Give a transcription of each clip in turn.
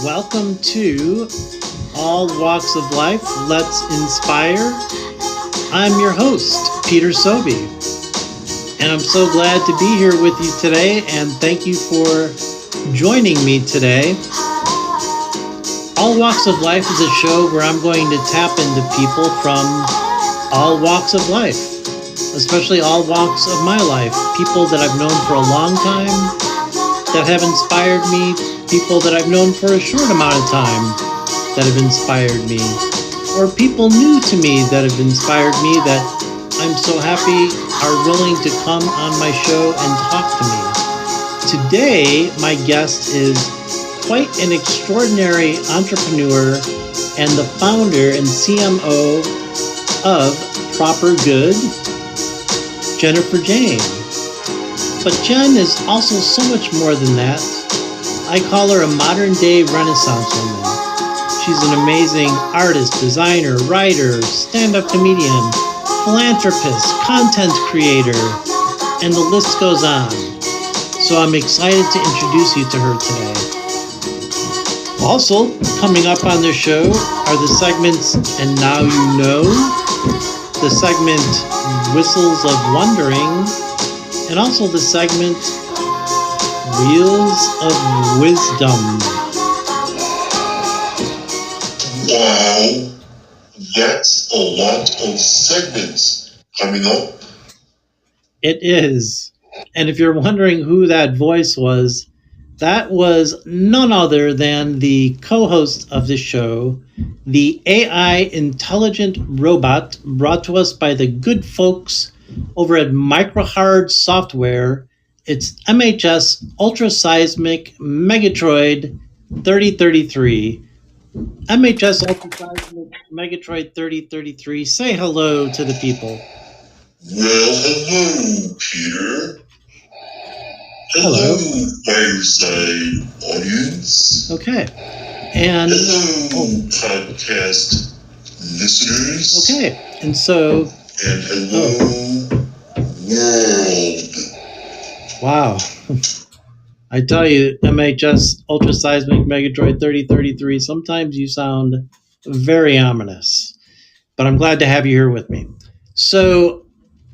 Welcome to All Walks of Life. Let's Inspire. I'm your host, Peter Sobey, and I'm so glad to be here with you today, and thank you for joining me today. All Walks of Life is a show where I'm going to tap into people from all walks of life, especially all walks of my life, people that I've known for a long time, that have inspired me, people that I've known for a short amount of time that have inspired me, or people new to me that have inspired me that I'm so happy are willing to come on my show and talk to me. Today, my guest is quite an extraordinary entrepreneur and the founder and CMO of Proper Good, Jennifer Jane. But Jen is also so much more than that. I call her a modern-day Renaissance woman. She's an amazing artist, designer, writer, stand-up comedian, philanthropist, content creator, and the list goes on. So I'm excited to introduce you to her today. Also, coming up on the show are the segments And Now You Know, the segment Whistles of Wondering, and also the segment Wheels of Wisdom. Wow, that's a lot of segments coming up. It is. And if you're wondering who that voice was, that was none other than the co-host of the show, the AI intelligent robot brought to us by the good folks over at Microhard Software. It's MHS Ultraseismic Megatroid 3033. MHS Ultraseismic Megatroid 3033. Say hello to the people. Well, hello, Peter. Hello, Fireside audience. Okay. And hello, podcast listeners. Okay. And so. And hello, world. Wow. I tell you, MHS Ultraseismic Megatroid 3033, sometimes you sound very ominous. But I'm glad to have you here with me. So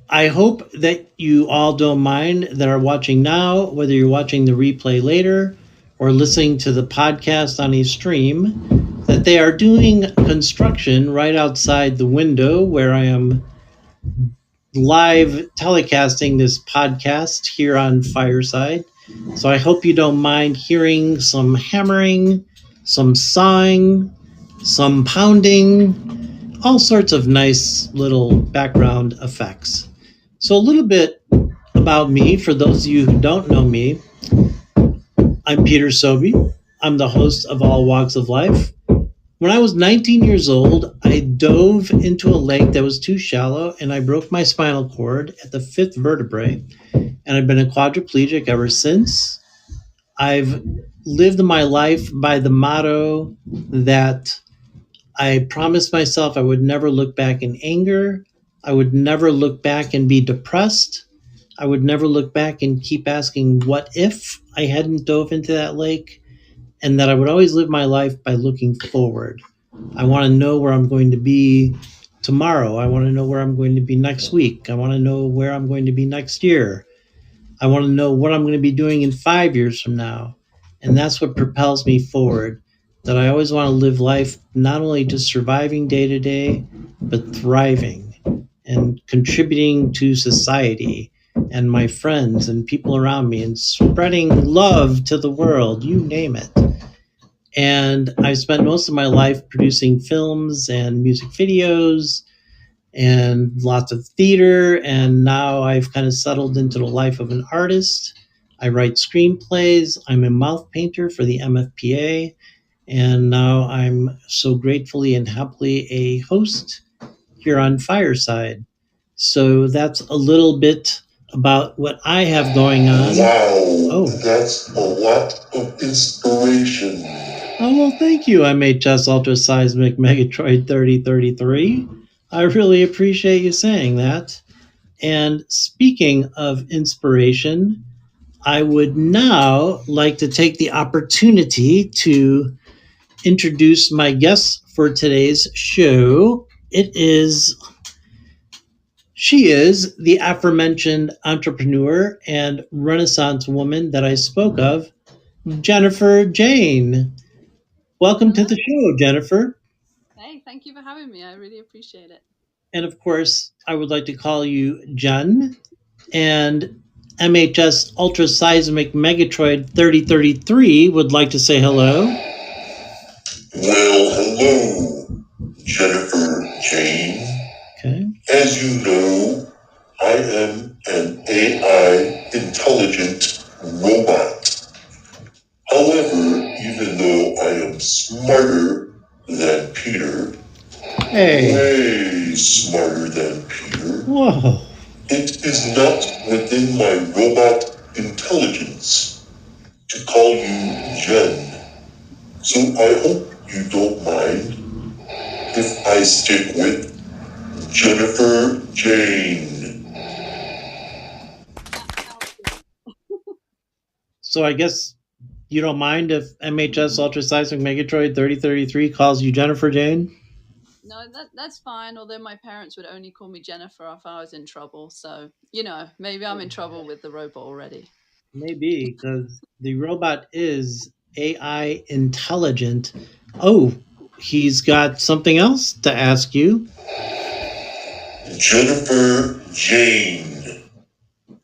I hope that you all don't mind that are watching now, whether you're watching the replay later or listening to the podcast on a stream, that they are doing construction right outside the window where I am live telecasting this podcast here on Fireside. So I hope you don't mind hearing some hammering, some sawing, some pounding, all sorts of nice little background effects. So a little bit about me, for those of you who don't know me. I'm Peter Sobey. I'm the host of All Walks of Life. When I was 19 years old, I dove into a lake that was too shallow and I broke my spinal cord at the 5th vertebrae. And I've been a quadriplegic ever since. I've lived my life by the motto that I promised myself I would never look back in anger. I would never look back and be depressed. I would never look back and keep asking what if I hadn't dove into that lake, and that I would always live my life by looking forward. I want to know where I'm going to be tomorrow. I want to know where I'm going to be next week. I want to know where I'm going to be next year. I want to know what I'm going to be doing in 5 years from now. And that's what propels me forward, that I always want to live life not only just surviving day to day, but thriving and contributing to society and my friends and people around me and spreading love to the world, you name it. And I've spent most of my life producing films and music videos and lots of theater, and now I've kind of settled into the life of an artist. I write screenplays. I'm a mouth painter for the MFPA, and now I'm so gratefully and happily a host here on Fireside. So that's a little bit about what I have going on. Wow, that's a lot of inspiration. Oh, well, thank you, MHS Ultraseismic Megatroid 3033. I really appreciate you saying that. And speaking of inspiration, I would now like to take the opportunity to introduce my guest for today's show. She is the aforementioned entrepreneur and Renaissance woman that I spoke of, Jennifer Jane. Welcome to the show, Jennifer. Hey, thank you for having me. I really appreciate it. And of course, I would like to call you Jen. And MHS Ultraseismic Megatroid 3033 would like to say hello. Well, hello, Jennifer Jane. Okay. As you know, I am an AI intelligent robot. However, even though I am smarter than Peter, Hey. way smarter than Peter, Whoa. it is not within my robot intelligence to call you Jen. So I hope you don't mind if I stick with Jennifer Jane. So I guess you don't mind if MHS Ultraseismic Megatroid 3033 calls you Jennifer Jane? No, that's fine. Although my parents would only call me Jennifer if I was in trouble. So, maybe I'm in trouble with the robot already. Maybe, because the robot is AI intelligent. Oh, he's got something else to ask you. Jennifer Jane,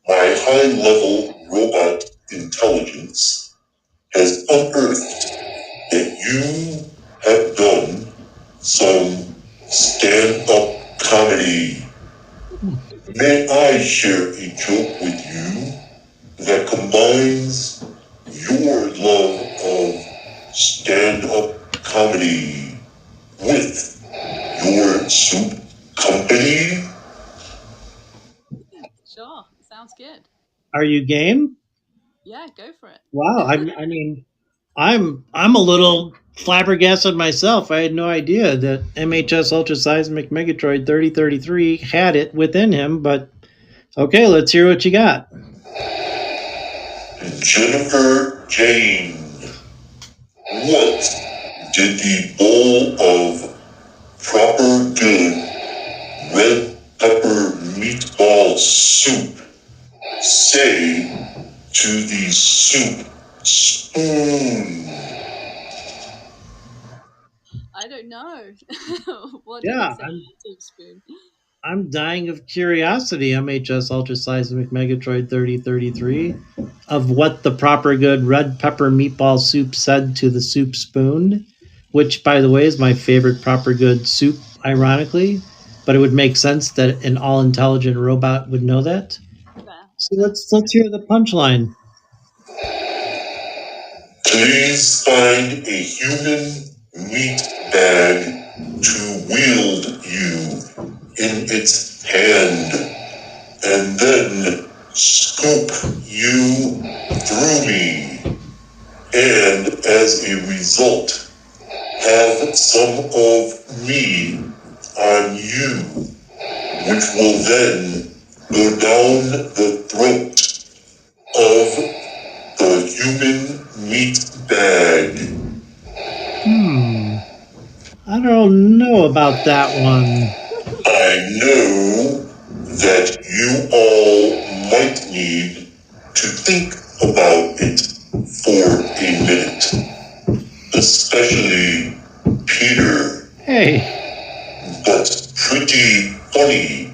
my high-level robot intelligence has unearthed that you have done some stand-up comedy. May I share a joke with you that combines your love of stand-up comedy with your soup company? Sure, sounds good. Are you game? Yeah, go for it. Wow, I'm a little flabbergasted myself. I had no idea that MHS Ultraseismic Megatroid 3033 had it within him, but okay, let's hear what you got. Jennifer Jane, what did the bowl of proper good red pepper meatball soup say to the soup spoon? I don't know. What Yeah, did it say to spoon? I'm dying of curiosity, MHS Ultraseismic Megatroid 3033, of what the proper good red pepper meatball soup said to the soup spoon, which, by the way, is my favorite proper good soup, ironically, but it would make sense that an all-intelligent robot would know that. Yeah. So let's hear the punchline. Please find a human meat bag to wield you in its hand, and then scoop you through me, and as a result, have some of me on you, which will then go down the throat of the human meat bag. I don't know about that one. I know that you all might need to think about it for a minute, especially Peter. Hey. But pretty funny,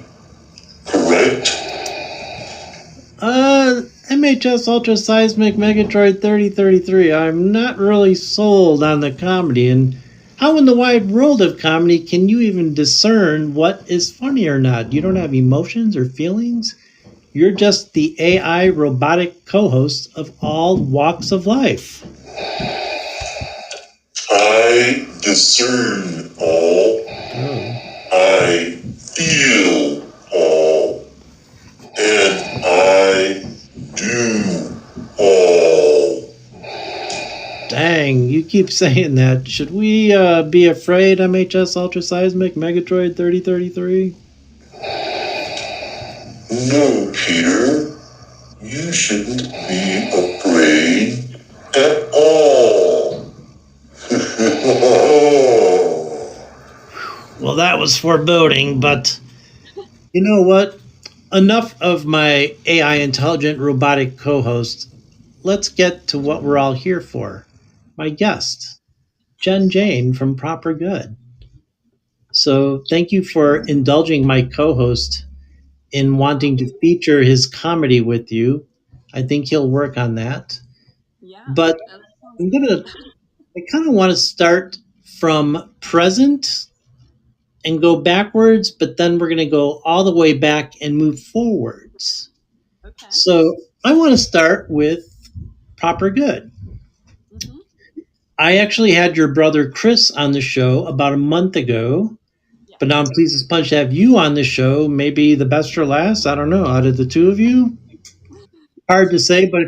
correct? MHS Ultraseismic Megatroid 3033, I'm not really sold on the comedy, and how in the wide world of comedy can you even discern what is funny or not? You don't have emotions or feelings? You're just the AI robotic co-host of all walks of life. I discern all. I feel all. And I do all. Dang, you keep saying that. Should we be afraid, MHS Ultraseismic Megatroid 3033? No, Peter. You shouldn't be afraid at all. Well, that was foreboding, but you know what? Enough of my AI intelligent robotic co host. Let's get to what we're all here for. My guest, Jen Jane from Proper Good. So, thank you for indulging my co host in wanting to feature his comedy with you. I think he'll work on that. Yeah, But that sounds I'm good. gonna I kind of want to start from present and go backwards, but then we're gonna go all the way back and move forwards. Okay. So I want to start with Proper Good. Mm-hmm. I actually had your brother Chris on the show about a month ago, but now Yes. I'm pleased as punch to have you on the show. Maybe the best or last. I don't know. Out of the two of you, hard to say, but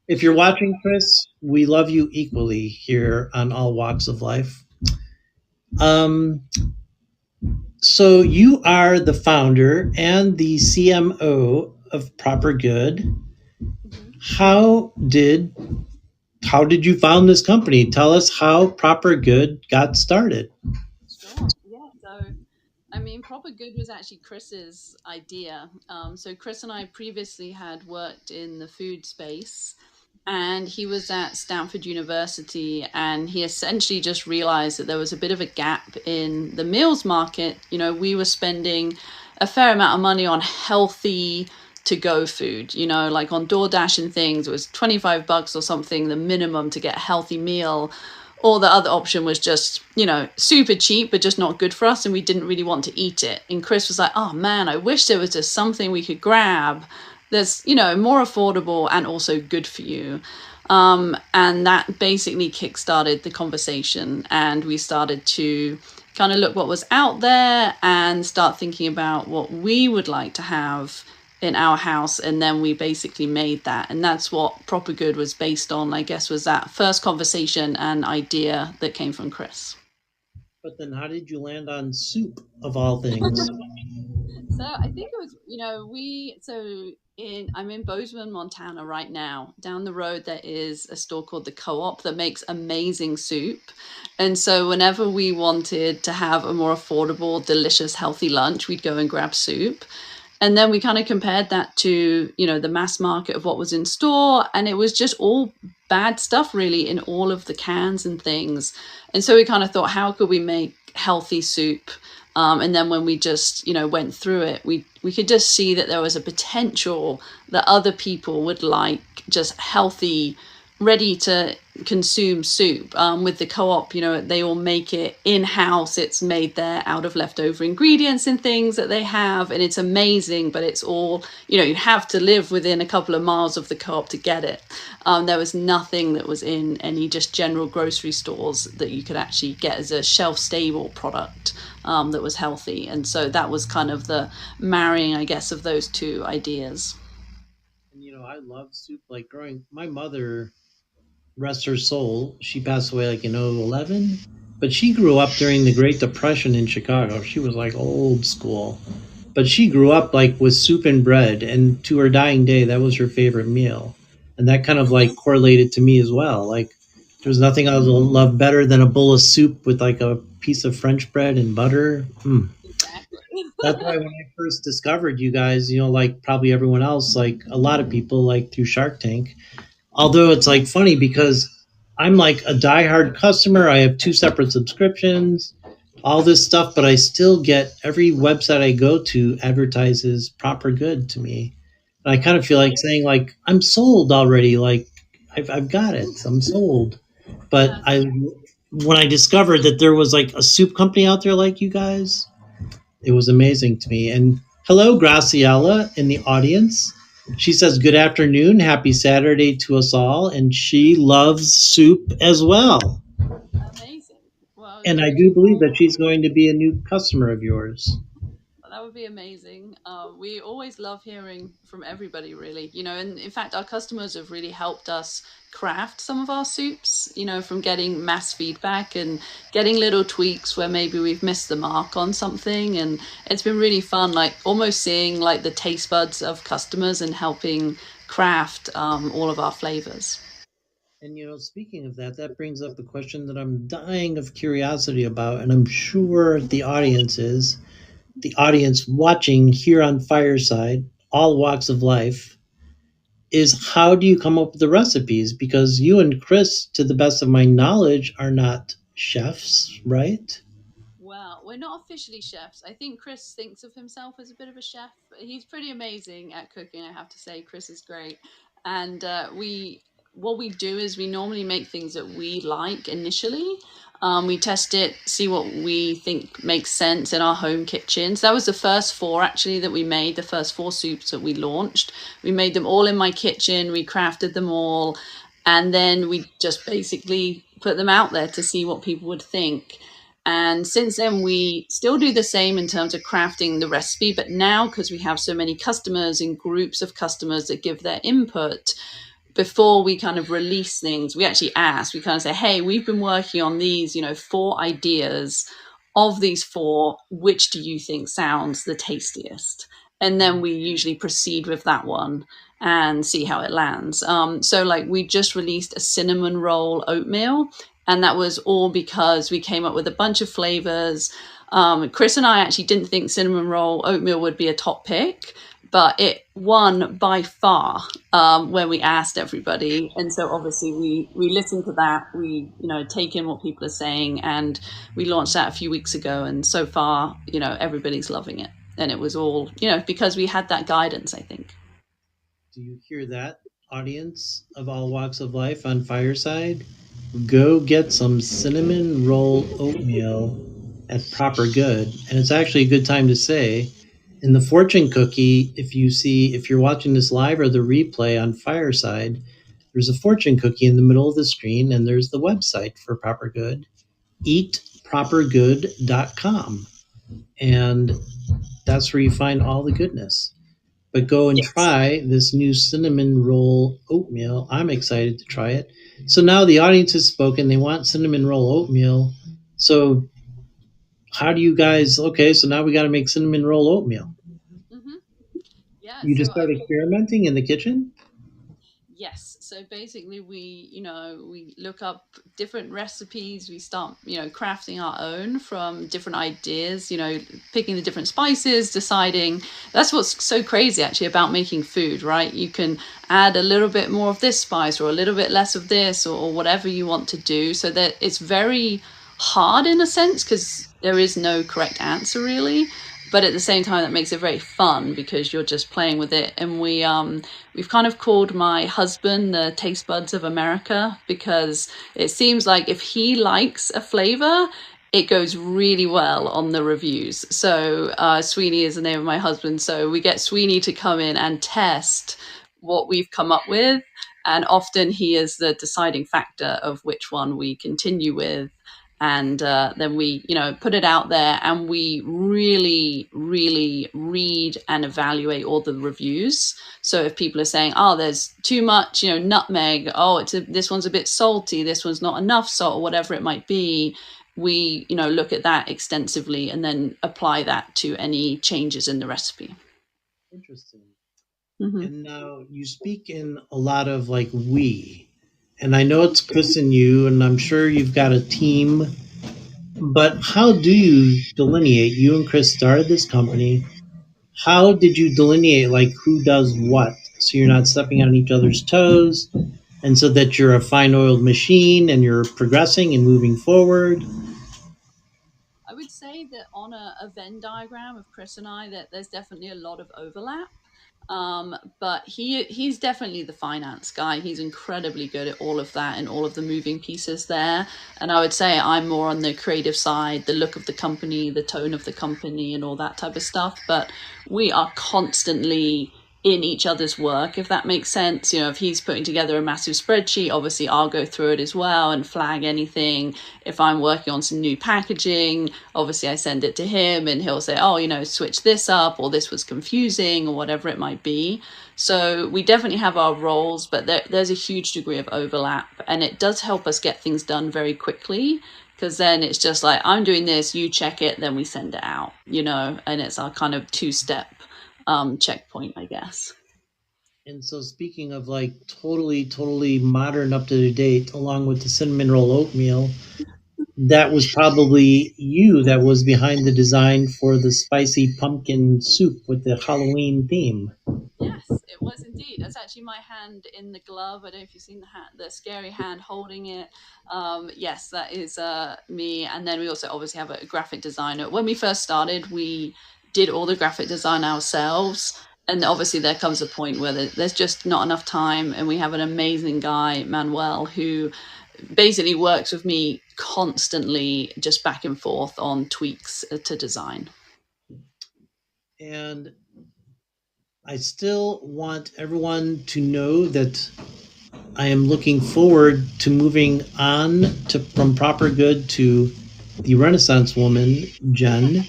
if you're watching, Chris, we love you equally here on All Walks of Life. Um, so you are the founder and the CMO of Proper Good. Mm-hmm. How did how did you found this company? Tell us how Proper Good got started. Sure. Yeah. So, I mean, Proper Good was actually Chris's idea. So Chris and I previously had worked in the food space, and he was at Stanford University, and he essentially just realized that there was a bit of a gap in the meals market. You know, we were spending a fair amount of money on healthy to go food, you know, like on DoorDash and things. It was 25 bucks or something, the minimum to get a healthy meal. Or the other option was just, you know, super cheap, but just not good for us. And we didn't really want to eat it. And Chris was like, oh man, I wish there was just something we could grab that's, you know, more affordable and also good for you. And that basically kickstarted the conversation. And we started to kind of look what was out there and start thinking about what we would like to have in our house, and then we basically made that, and that's what Proper Good was based on, I guess, was that first conversation and idea that came from Chris. But then how did you land on soup of all things? So I think it was, you know, I'm in Bozeman, Montana right now. Down the road there is a store called the Co-op that makes amazing soup. And so whenever we wanted to have a more affordable, delicious, healthy lunch, we'd go and grab soup. And then we kind of compared that to, you know, the mass market of what was in store, and it was just all bad stuff really in all of the cans and things. And so we kind of thought, how could we make healthy soup? And then when we just, you know, went through it, we could just see that there was a potential that other people would like just healthy, ready to consume soup. With the Co-op, you know, they all make it in house. It's made there out of leftover ingredients and things that they have, and it's amazing. But it's all, you know, you have to live within a couple of miles of the Co-op to get it. There was nothing that was in any just general grocery stores that you could actually get as a shelf stable product that was healthy. And so that was kind of the marrying, I guess, of those two ideas. And you know, I love soup. Like growing, my mother, rest her soul, she passed away like in 2011. But she grew up during the Great Depression in Chicago. She was like old school. But she grew up like with soup and bread, and to her dying day, that was her favorite meal. And that kind of like correlated to me as well. Like there was nothing I would love better than a bowl of soup with like a piece of French bread and butter. Mm. Exactly. That's why when I first discovered you guys, you know, like probably everyone else, like a lot of people, like through Shark Tank. Although it's like funny because I'm like a diehard customer. I have two separate subscriptions, all this stuff, but I still get every website I go to advertises Proper Good to me. And I kind of feel like saying like I'm sold already. Like I've got it. I'm sold. But That's I when I discovered that there was like a soup company out there like you guys, it was amazing to me. And hello, Graciela in the audience. She says, good afternoon. Happy Saturday to us all. And she loves soup as well. amazing. Well, And I good to do believe know. that she's going to be a new customer of yours. That would be amazing. We always love hearing from everybody, really. You know, and in fact, our customers have really helped us craft some of our soups, you know, from getting mass feedback and getting little tweaks where maybe we've missed the mark on something. And it's been really fun, like almost seeing like the taste buds of customers and helping craft all of our flavors. And speaking of that, that brings up a question that I'm dying of curiosity about, and I'm sure the audience watching here on Fireside, all walks of life, is how do you come up with the recipes? Because you and Chris, to the best of my knowledge, are not chefs, right? Well, we're not officially chefs. I think Chris thinks of himself as a bit of a chef. He's pretty amazing at cooking, I have to say. Chris is great. And what we do is we normally make things that we like initially. We test it, see what we think makes sense in our home kitchens. That was the first four actually that we made, the first four soups that we launched. We made them all in my kitchen, we crafted them all, and then we just basically put them out there to see what people would think. And since then, we still do the same in terms of crafting the recipe. But now, because we have so many customers and groups of customers that give their input, before we kind of release things, we actually ask, we kind of say, hey, we've been working on these, 4 ideas. Of these four, which do you think sounds the tastiest? And then we usually proceed with that one and see how it lands. So, like, we just released a cinnamon roll oatmeal, and that was all because we came up with a bunch of flavors. Chris and I actually didn't think cinnamon roll oatmeal would be a top pick, but it won by far when we asked everybody. And so obviously we listened to that. We take in what people are saying, and we launched that a few weeks ago. And so far, everybody's loving it. And it was all because we had that guidance, I think. Do you hear that, audience of all walks of life on Fireside? Go get some cinnamon roll oatmeal at Proper Good. And it's actually a good time to say, in the fortune cookie, if you're watching this live or the replay on Fireside, there's a fortune cookie in the middle of the screen, and there's the website for Proper Good, eatpropergood.com. And that's where you find all the goodness. But go and try this new cinnamon roll oatmeal. I'm excited to try it. So now the audience has spoken. They want cinnamon roll oatmeal. So how do you guys? Okay, so now we got to make cinnamon roll oatmeal. Mm-hmm. Yeah. You just start experimenting in the kitchen? Yes. So basically we look up different recipes. We start, crafting our own from different ideas, picking the different spices, deciding. That's what's so crazy actually about making food, right? You can add a little bit more of this spice or a little bit less of this or whatever you want to do, so that it's very hard in a sense because there is no correct answer really. But at the same time, that makes it very fun because you're just playing with it. And we've kind of called my husband the taste buds of America, because it seems like if he likes a flavor, it goes really well on the reviews. So Sweeney is the name of my husband. So we get Sweeney to come in and test what we've come up with. And often he is the deciding factor of which one we continue with. And then we put it out there, and we really read and evaluate all the reviews. So if people are saying, oh, there's too much nutmeg, oh, this one's a bit salty, this one's not enough salt, or whatever it might be, we look at that extensively and then apply that to any changes in the recipe. Interesting. Mm-hmm. And now you speak in a lot of like we. And I know it's Chris and you, and I'm sure you've got a team, but how do you delineate? You and Chris started this company. How did you delineate like who does what? So you're not stepping on each other's toes, and so that you're a fine-oiled machine and you're progressing and moving forward. I would say that on a Venn diagram of Chris and I, that there's definitely a lot of overlap. But he's definitely the finance guy. He's incredibly good at all of that and all of the moving pieces there. And I would say I'm more on the creative side, the look of the company, the tone of the company, and all that type of stuff. But we are constantly in each other's work, if that makes sense. If he's putting together a massive spreadsheet, obviously I'll go through it as well and flag anything. If I'm working on some new packaging, obviously I send it to him and he'll say, oh, switch this up, or this was confusing, or whatever it might be. So we definitely have our roles, but there's a huge degree of overlap, and it does help us get things done very quickly, because then it's just like, I'm doing this, you check it, then we send it out, and it's our kind of two-step checkpoint, I guess. And so, speaking of like totally modern, up to date, along with the cinnamon roll oatmeal, that was probably you that was behind the design for the spicy pumpkin soup with the Halloween theme. Yes, it was indeed. That's actually my hand in the glove. I don't know if you've seen the scary hand holding it. Yes, that is me. And then we also obviously have a graphic designer. When we first started, we did all the graphic design ourselves. And obviously, there comes a point where there's just not enough time. And we have an amazing guy, Manuel, who basically works with me constantly, just back and forth on tweaks to design. And I still want everyone to know that I am looking forward to moving on to from Proper Good to the Renaissance Woman, Jen.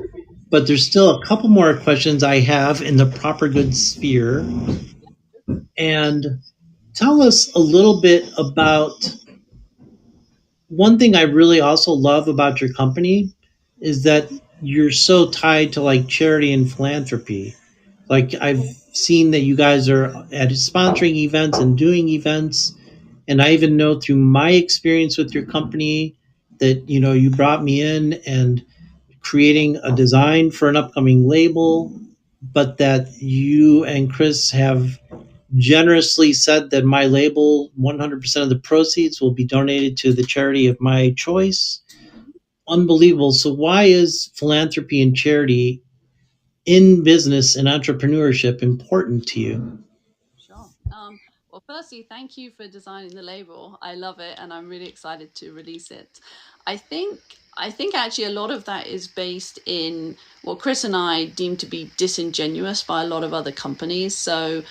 But there's still a couple more questions I have in the Proper Good sphere. And tell us a little bit about one thing I really also love about your company is that you're so tied to like charity and philanthropy. Like I've seen that you guys are at sponsoring events and doing events, and I even know through my experience with your company that you brought me in and creating a design for an upcoming label, but that you and Chris have generously said that my label 100% of the proceeds will be donated to the charity of my choice. Unbelievable. So why is philanthropy and charity in business and entrepreneurship important to you? Sure. Well, firstly, thank you for designing the label. I love it, and I'm really excited to release it. I think I think actually a lot of that is based in what Chris and I deem to be disingenuous by a lot of other companies. So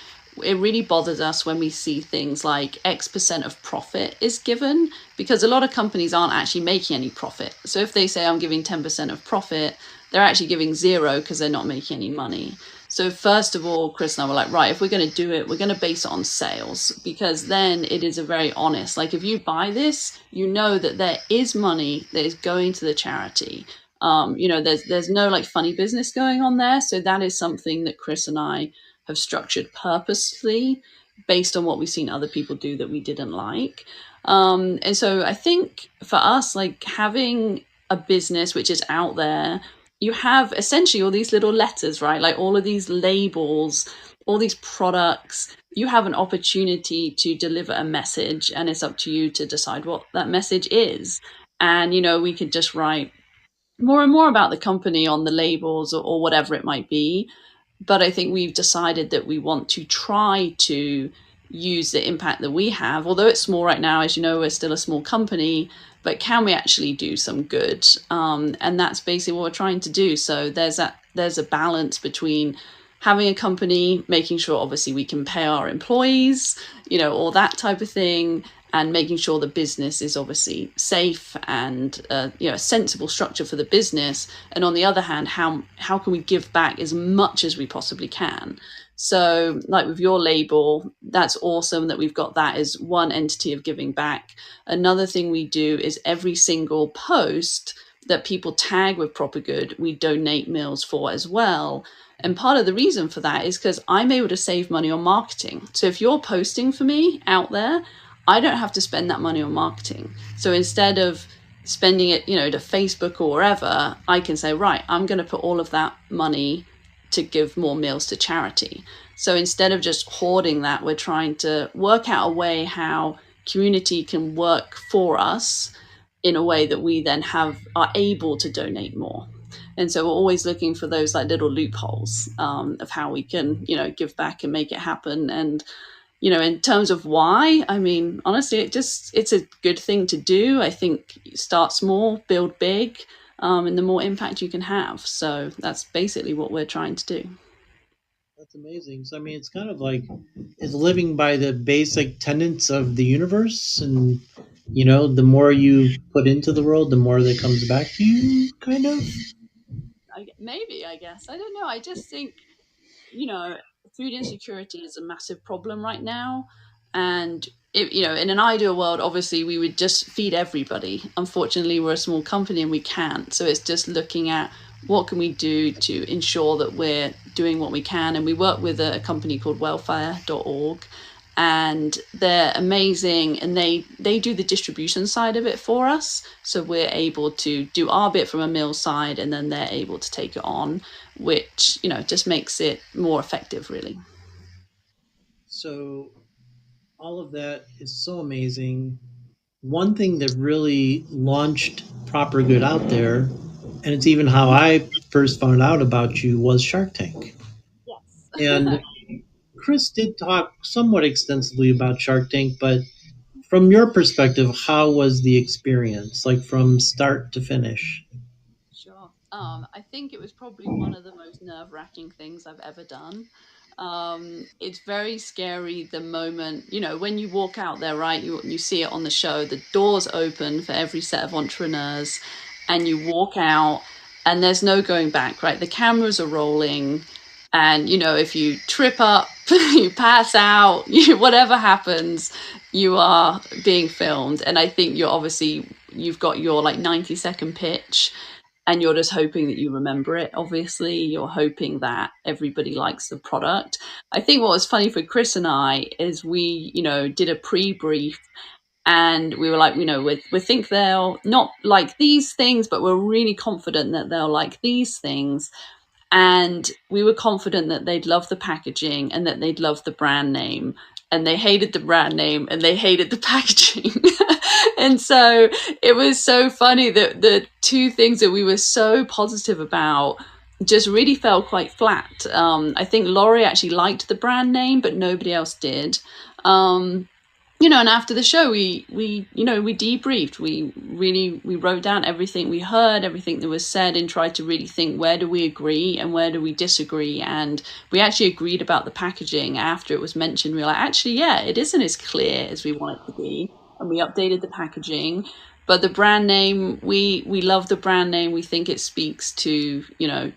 it really bothers us when we see things like X% of profit is given, because a lot of companies aren't actually making any profit. So if they say I'm giving 10% of profit, they're actually giving zero because they're not making any money. So first of all, Chris and I were like, right, if we're going to do it, we're going to base it on sales, because then it is a very honest, like if you buy this, you know that there is money that is going to the charity. There's no like funny business going on there. So that is something that Chris and I have structured purposely based on what we've seen other people do that we didn't like. And so I think for us, like having a business which is out there, you have essentially all these little letters, right? Like all of these labels, all these products. You have an opportunity to deliver a message, and it's up to you to decide what that message is. And, we could just write more and more about the company on the labels, or whatever it might be. But I think we've decided that we want to try to use the impact that we have, although it's small right now. As you know, we're still a small company, but can we actually do some good? And that's basically what we're trying to do. So there's a balance between having a company, making sure obviously we can pay our employees, all that type of thing, and making sure the business is obviously safe and a sensible structure for the business. And on the other hand, how can we give back as much as we possibly can? So like with your label, that's awesome that we've got that as one entity of giving back. Another thing we do is every single post that people tag with Proper Good, we donate meals for as well. And part of the reason for that is because I'm able to save money on marketing. So if you're posting for me out there, I don't have to spend that money on marketing. So instead of spending it, to Facebook or wherever, I can say, right, I'm going to put all of that money to give more meals to charity. So instead of just hoarding that, we're trying to work out a way how community can work for us in a way that we then are able to donate more. And so we're always looking for those like little loopholes of how we can, give back and make it happen. And in terms of why, I mean, honestly, it's a good thing to do. I think start small, build big, and the more impact you can have. So that's basically what we're trying to do. That's amazing. So I mean, it's kind of like it's living by the basic tenets of the universe, and the more you put into the world, the more that comes back to you, kind of. Maybe, I guess. I don't know. I just think, food insecurity is a massive problem right now. And, in an ideal world, obviously, we would just feed everybody. Unfortunately, we're a small company and we can't. So it's just looking at what can we do to ensure that we're doing what we can. And we work with a company called welfare.org, and they're amazing, and they do the distribution side of it for us, so we're able to do our bit from a mill side, and then they're able to take it on, which just makes it more effective, really. So all of that is so amazing. One thing that really launched Proper Good out there, and it's even how I first found out about you, was Shark Tank. Yes. And Chris did talk somewhat extensively about Shark Tank, but from your perspective, how was the experience, like from start to finish? Sure. I think it was probably one of the most nerve-wracking things I've ever done. It's very scary the moment, when you walk out there, right? You see it on the show, the doors open for every set of entrepreneurs, and you walk out, and there's no going back, right? The cameras are rolling, and if you trip up, you pass out, whatever happens, you are being filmed. And I think you've got your like 90-second pitch, and you're just hoping that you remember it. Obviously, you're hoping that everybody likes the product. I think what was funny for Chris and I is we, did a pre-brief, and we were like, we think they'll not like these things, but we're really confident that they'll like these things. And we were confident that they'd love the packaging and that they'd love the brand name. And they hated the brand name and they hated the packaging. And so it was so funny that the two things that we were so positive about just really fell quite flat. I think Laurie actually liked the brand name, but nobody else did. And after the show, we debriefed. We wrote down everything we heard, everything that was said, and tried to really think, where do we agree and where do we disagree? And we actually agreed about the packaging after it was mentioned. We were like, actually, yeah, it isn't as clear as we want it to be, and we updated the packaging. But the brand name, we love the brand name. We think it speaks to,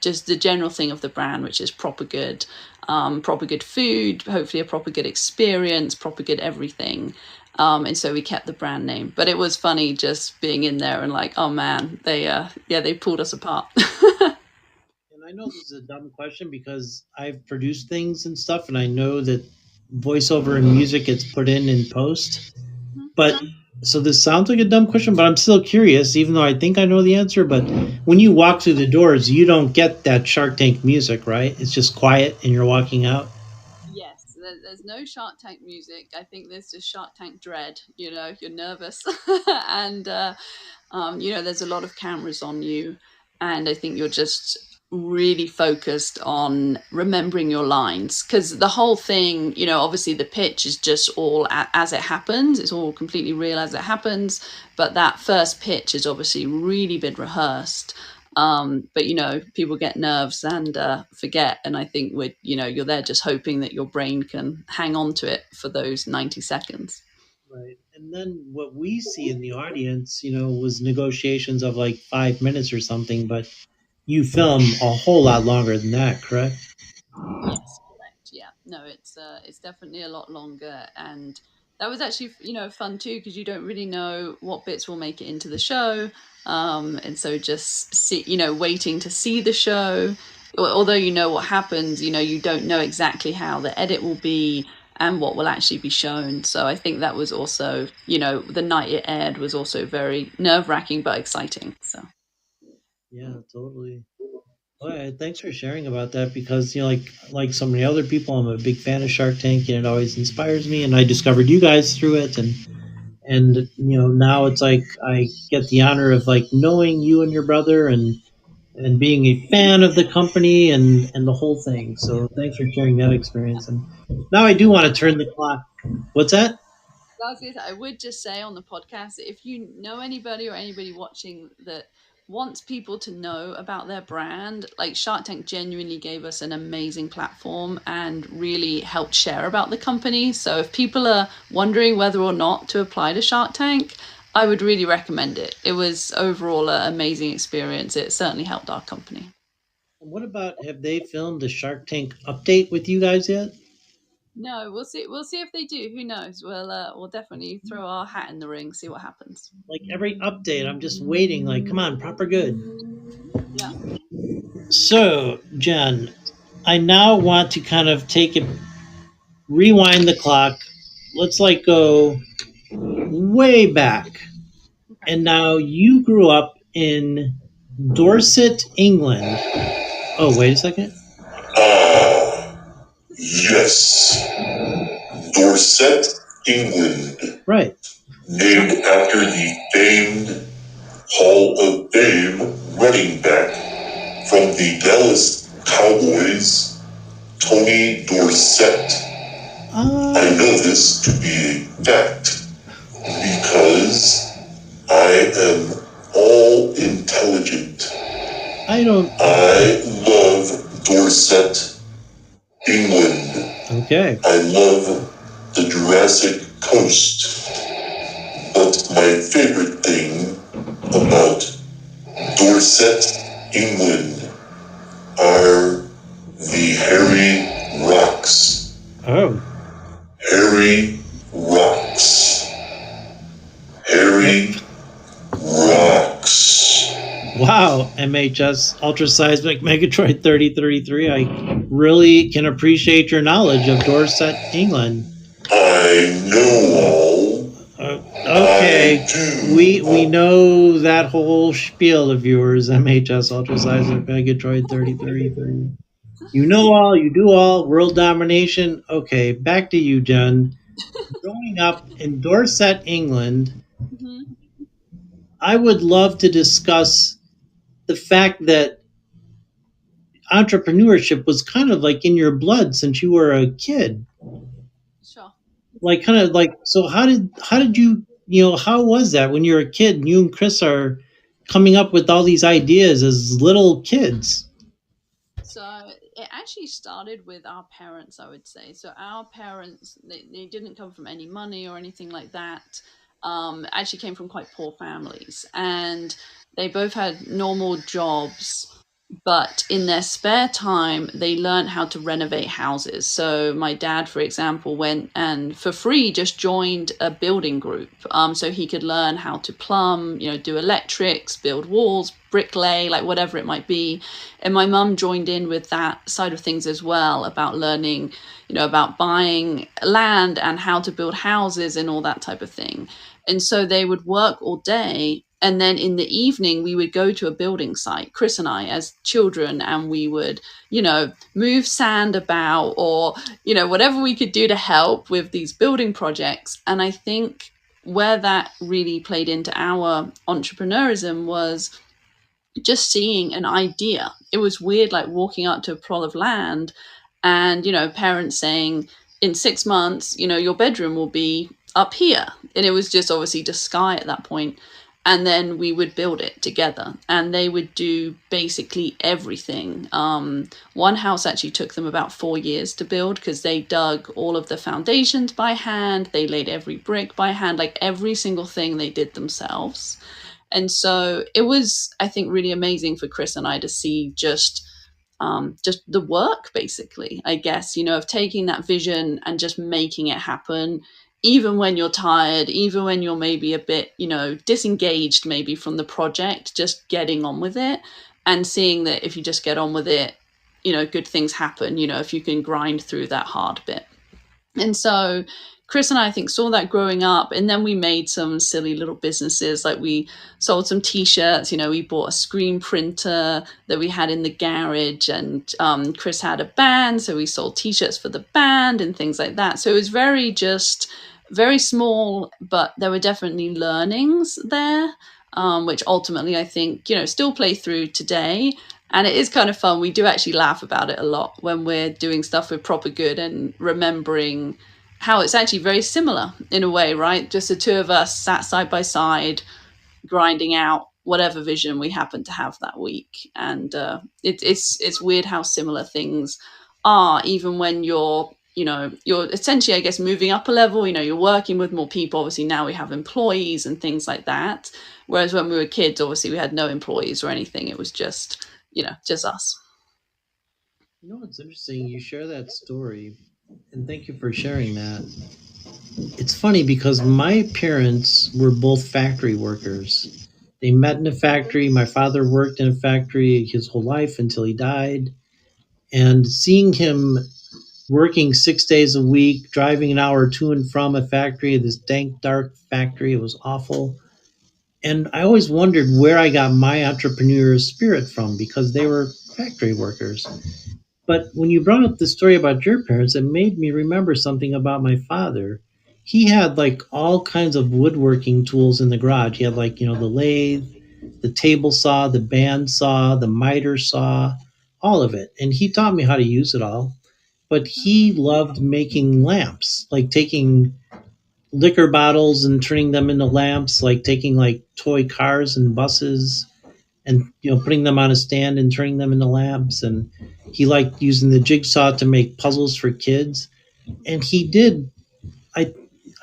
just the general thing of the brand, which is Proper Good. Proper good food, hopefully a proper good experience, proper good everything. And so we kept the brand name. But it was funny just being in there and like, oh man, they pulled us apart. And I know this is a dumb question because I've produced things and stuff, and I know that voiceover and music gets put in post. But so this sounds like a dumb question, but I'm still curious, even though I think I know the answer. But when you walk through the doors, you don't get that Shark Tank music, right? It's just quiet and you're walking out. Yes, there's no Shark Tank music. I think there's just Shark Tank dread. You're nervous, and there's a lot of cameras on you, and I think you're just really focused on remembering your lines, because the whole thing, obviously the pitch is just all as it happens. It's all completely real as it happens, but that first pitch has obviously really been rehearsed. But people get nerves and forget, and I think you're there just hoping that your brain can hang on to it for those 90 seconds. Right. And then what we see in the audience, was negotiations of like 5 minutes or something, but you film a whole lot longer than that, correct? Yes, correct. Yeah, no, it's definitely a lot longer, and that was actually fun too, because you don't really know what bits will make it into the show, and so just waiting to see the show. Although you know what happens, you don't know exactly how the edit will be and what will actually be shown. So I think that was also, the night it aired was also very nerve-wracking but exciting. So Yeah, totally. All right, thanks for sharing about that because like so many other people, I'm a big fan of Shark Tank and it always inspires me. And I discovered you guys through it, and now it's like I get the honor of like knowing you and your brother and being a fan of the company and the whole thing. So thanks for sharing that experience. And now I do want to turn the clock. What's that? I would just say on the podcast, if you know anybody or anybody watching that wants people to know about their brand, like Shark Tank genuinely gave us an amazing platform and really helped share about the company. So if people are wondering whether or not to apply to Shark Tank, I would really recommend it. It was overall an amazing experience. It certainly helped our company. What about, have they filmed the Shark Tank update with you guys yet? No, we'll see. We'll see if they do. Who knows? We'll definitely throw our hat in the ring, see what happens. Like every update, I'm just waiting. Like, come on, Proper Good. Yeah. So, Jen, I now want to kind of rewind the clock. Let's like go way back. Okay. And now you grew up in Dorset, England. Oh, wait a second. Ah, yes. Dorset, England. Right. Named after the famed Hall of Fame running back from the Dallas Cowboys, Tony Dorsett. I know this to be a fact because I am all intelligent. I love Dorset, England. Okay. I love the Jurassic Coast. But my favorite thing about Dorset, England are the hairy rocks. Oh. Hairy rocks. Hairy rocks. Wow, MHS Ultra Seismic Megatroid 3033. I really can appreciate your knowledge of Dorset, England. I know all. Okay, we know that whole spiel of yours, MHS Ultra Seismic Megatroid 3033. You know all, you do all, world domination. Okay, back to you, Jen. Growing up in Dorset, England, Mm-hmm. I would love to discuss the fact that entrepreneurship was kind of like in your blood since you were a kid. Sure. Like kind of like, so how did you, how was that when you were a kid and you and Chris are coming up with all these ideas as little kids? So it actually started with our parents, I would say. So our parents, they didn't come from any money or anything like that. Actually came from quite poor families, and they both had normal jobs. But in their spare time, they learned how to renovate houses. So my dad, for example, went and for free just joined a building group, so he could learn how to plumb, do electrics, build walls, bricklay, like whatever it might be. And my mum joined in with that side of things as well, about learning, about buying land and how to build houses and all that type of thing. And so they would work all day, and then in the evening we would go to a building site, Chris and I, as children, and we would move sand about, or whatever we could do to help with these building projects. And I think where that really played into our entrepreneurism was just seeing an idea. It was weird, like walking up to a plot of land and parents saying, in 6 months, your bedroom will be up here. And it was just obviously just sky at that point. And then we would build it together, and they would do basically everything. One house actually took them about 4 years to build, because they dug all of the foundations by hand, they laid every brick by hand, like every single thing they did themselves. And so it was, I think, really amazing for Chris and I to see just the work, basically, I guess, of taking that vision and just making it happen, even when you're tired, even when you're maybe a bit, disengaged maybe from the project, just getting on with it and seeing that if you just get on with it, good things happen, if you can grind through that hard bit. And so Chris and I think, saw that growing up, and then we made some silly little businesses. Like we sold some T-shirts. We bought a screen printer that we had in the garage, and Chris had a band, so we sold T-shirts for the band and things like that. So it was very small, but there were definitely learnings there, which ultimately I think still play through today. And it is kind of fun. We do actually laugh about it a lot when we're doing stuff with Proper Good and remembering how it's actually very similar in a way, right? Just the two of us sat side by side, grinding out whatever vision we happen to have that week. And it's weird how similar things are, even when you're essentially, I guess, moving up a level. You're working with more people. Obviously now we have employees and things like that, whereas when we were kids, obviously we had no employees or anything. It was just us. It's interesting you share that story, and thank you for sharing that. It's funny because my parents were both factory workers, They met in a factory. My father worked in a factory his whole life until he died. And seeing him working 6 days a week, driving an hour to and from a factory, this dank, dark factory, it was awful. And I always wondered where I got my entrepreneurial spirit from because they were factory workers. But when you brought up the story about your parents, it made me remember something about my father. He had like all kinds of woodworking tools in the garage. He had like, the lathe, the table saw, the band saw, the miter saw, all of it. And he taught me how to use it all. But he loved making lamps, like taking liquor bottles and turning them into lamps, like taking like toy cars and buses and putting them on a stand and turning them into lamps. And he liked using the jigsaw to make puzzles for kids. And he did.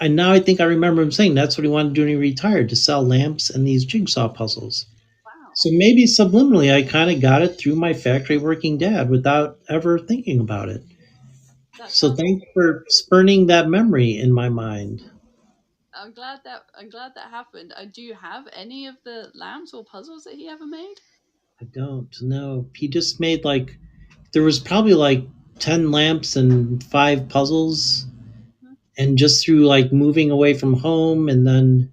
I think I remember him saying that's what he wanted to do when he retired, to sell lamps and these jigsaw puzzles. Wow. So maybe subliminally I kind of got it through my factory working dad without ever thinking about it. So thanks for spurning that memory in my mind. I'm glad that happened. Do you have any of the lamps or puzzles that he ever made? I don't know. He just made there was probably like 10 lamps and 5 puzzles. And just through like moving away from home. And then,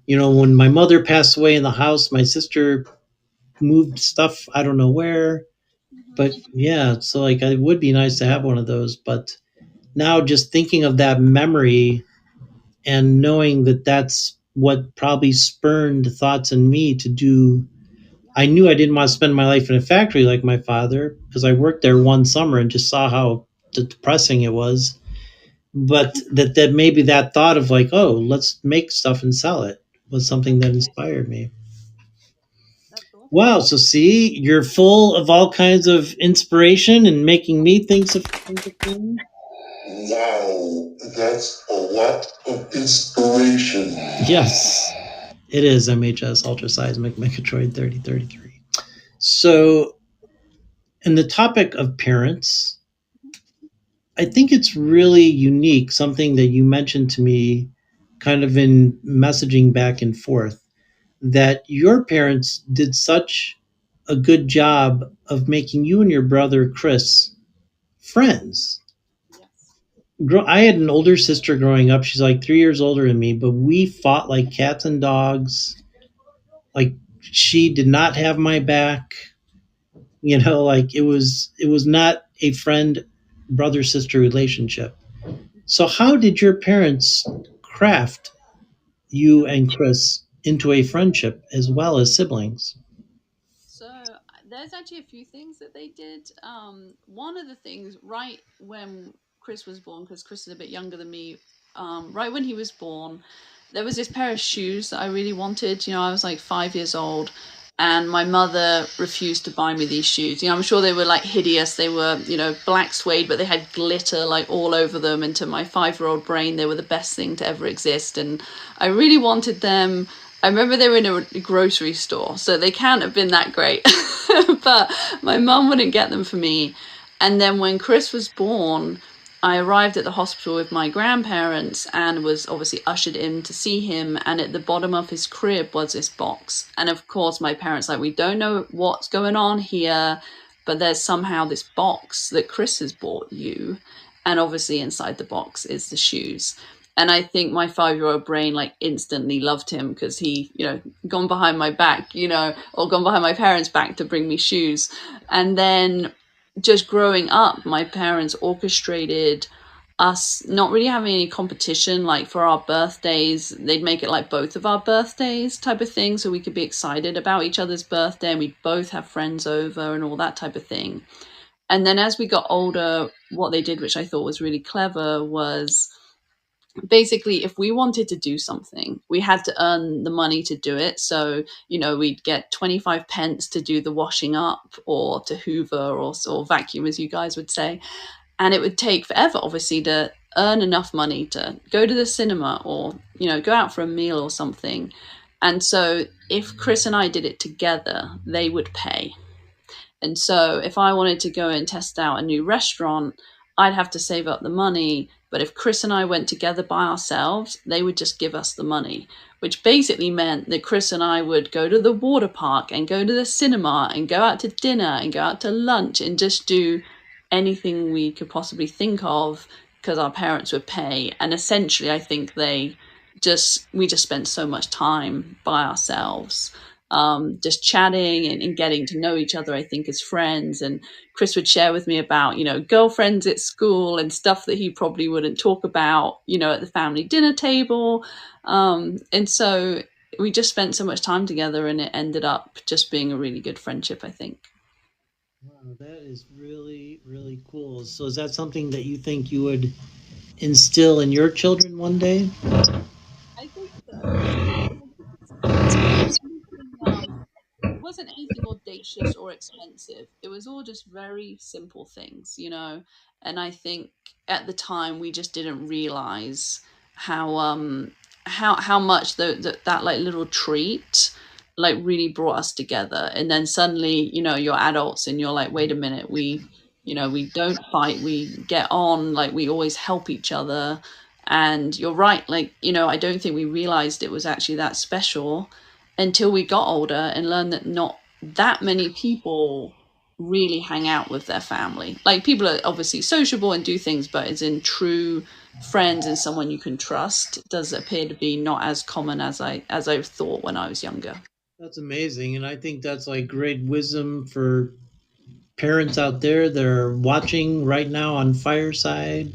when my mother passed away in the house, my sister moved stuff, I don't know where. But yeah, so like it would be nice to have one of those. But now just thinking of that memory and knowing that that's what probably spurned thoughts in me to do. I knew I didn't want to spend my life in a factory like my father because I worked there one summer and just saw how depressing it was. But that maybe that thought of like, oh, let's make stuff and sell it was something that inspired me. Awesome. Wow. So see, you're full of all kinds of inspiration and making me think of things. Wow, that's a lot of inspiration. Yes, it is MHS Ultraseismic Megatroid 3033. So, in the topic of parents, I think it's really unique, something that you mentioned to me kind of in messaging back and forth, that your parents did such a good job of making you and your brother Chris friends. Yes. I had an older sister growing up. She's like 3 years older than me, but we fought like cats and dogs. Like she did not have my back. Like it was not a friend brother sister relationship. So how did your parents craft you and Chris into a friendship as well as siblings? So there's actually a few things that they did. One of the things, right when Chris was born, because Chris is a bit younger than me, right when he was born, there was this pair of shoes that I really wanted. I was like 5 years old, and my mother refused to buy me these shoes. I'm sure they were like hideous. They were, black suede, but they had glitter like all over them. And to my 5-year-old brain, they were the best thing to ever exist. And I really wanted them. I remember they were in a grocery store, so they can't have been that great. But my mum wouldn't get them for me. And then when Chris was born, I arrived at the hospital with my grandparents and was obviously ushered in to see him. And at the bottom of his crib was this box. And of course, my parents we don't know what's going on here, but there's somehow this box that Chris has bought you. And obviously inside the box is the shoes. And I think my 5-year-old brain instantly loved him because he, gone behind my back, or gone behind my parents' back to bring me shoes. And then just growing up, my parents orchestrated us not really having any competition. Like for our birthdays, they'd make it like both of our birthdays type of thing, so we could be excited about each other's birthday and we'd both have friends over and all that type of thing. And then as we got older, what they did, which I thought was really clever, was basically if we wanted to do something, we had to earn the money to do it. So we'd get 25 pence to do the washing up or to hoover or vacuum, as you guys would say. And it would take forever obviously to earn enough money to go to the cinema or go out for a meal or something. And so if Chris and I did it together, they would pay. And so if I wanted to go and test out a new restaurant, I'd have to save up the money But if Chris and I went together by ourselves, they would just give us the money, which basically meant that Chris and I would go to the water park and go to the cinema and go out to dinner and go out to lunch and just do anything we could possibly think of because our parents would pay. And essentially, I think we just spent so much time by ourselves, just chatting and getting to know each other, I think, as friends. And Chris would share with me about, girlfriends at school and stuff that he probably wouldn't talk about, at the family dinner table. And so we just spent so much time together, and it ended up just being a really good friendship, I think. Wow, that is really, really cool. So is that something that you think you would instill in your children one day? I think so. It wasn't anything audacious or expensive. It was all just very simple things, And I think at the time we just didn't realize how much that like little treat like really brought us together. And then suddenly, you're adults and you're like, wait a minute, we don't fight, we get on, like we always help each other. And you're right, like, I don't think we realized it was actually that special until we got older and learned that not that many people really hang out with their family. Like, people are obviously sociable and do things, but as in true friends and someone you can trust does appear to be not as common as I thought when I was younger. That's amazing. And I think that's like great wisdom for parents out there that are watching right now on Fireside,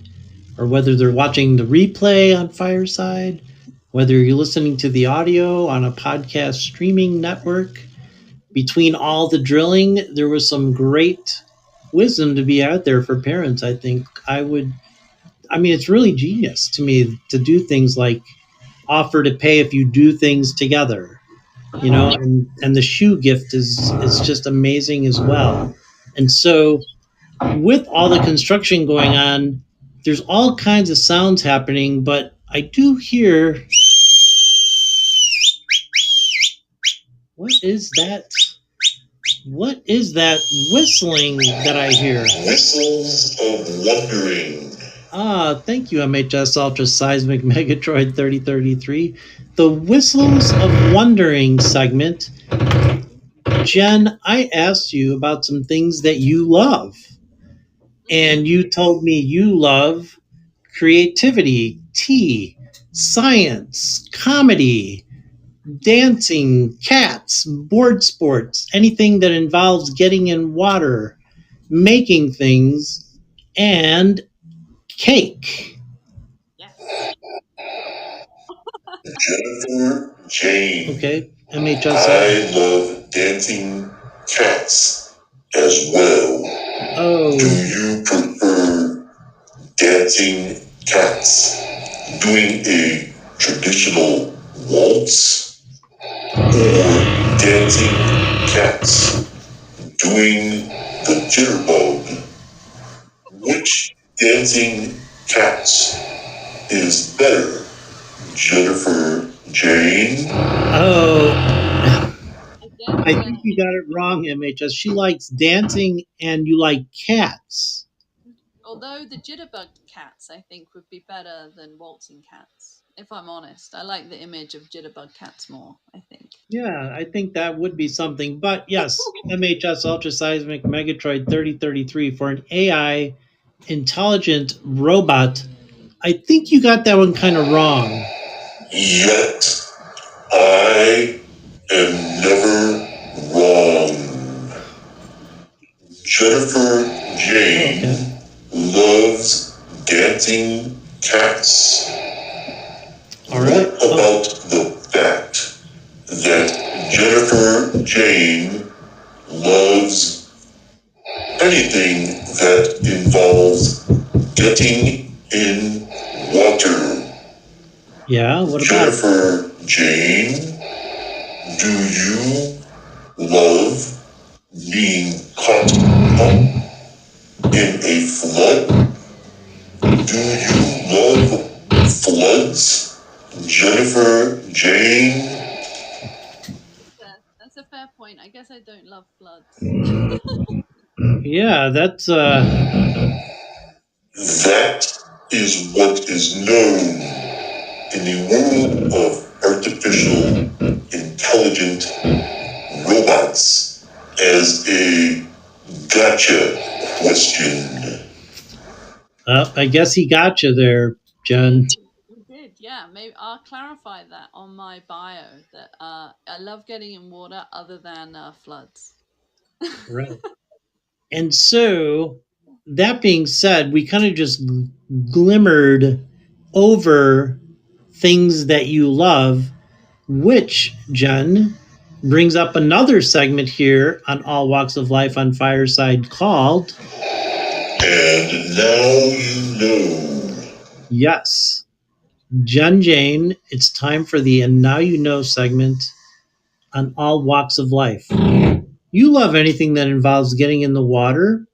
or whether they're watching the replay on Fireside, whether you're listening to the audio on a podcast streaming network. Between all the drilling, there was some great wisdom to be out there for parents. I think it's really genius to me to do things like offer to pay if you do things together, and the shoe gift is just amazing as well. And so with all the construction going on, there's all kinds of sounds happening, but I do hear, what is that? What is that whistling that I hear? Whistles of Wondering. Thank you, MHS Ultra Seismic Megatroid 3033. The Whistles of Wondering segment. Jen, I asked you about some things that you love, and you told me you love creativity, tea, science, comedy, dancing, cats, board sports, anything that involves getting in water, making things, and cake. Yes. Jennifer Jane. Okay, MHS. I love dancing cats as well. Oh. Do you prefer dancing cats doing a traditional waltz, or dancing cats doing the jitterbug? Which dancing cats is better, Jennifer Jane? Oh, I think you got it wrong, MHS. She likes dancing and you like cats. Although the jitterbug cats, I think, would be better than waltzing cats. If I'm honest, I like the image of jitterbug cats more, I think. Yeah, I think that would be something. But yes, MHS Ultra Seismic Megatroid 3033 for an AI intelligent robot. I think you got that one kind of wrong. Yet, I am never wrong. Jennifer Jane loves dancing cats. All right. What about the fact that Jennifer Jane loves anything that involves getting in water? Yeah, what about Jennifer Jane, do you love being caught up in a flood? Do you love floods, Jennifer Jane? That's a fair point. I guess I don't love floods. Yeah, that's That is what is known in the world of artificial intelligent robots as a gotcha question. I guess he got you there, Jen. We did, yeah. Maybe I'll clarify that on my bio that I love getting in water other than floods. Right. And so, that being said, we kind of just glimmered over things that you love, which, Jen, brings up another segment here on All Walks of Life on Fireside called And now you know. Yes, Jen Jane, it's time for the And Now You Know segment on All Walks of Life. You love anything that involves getting in the water.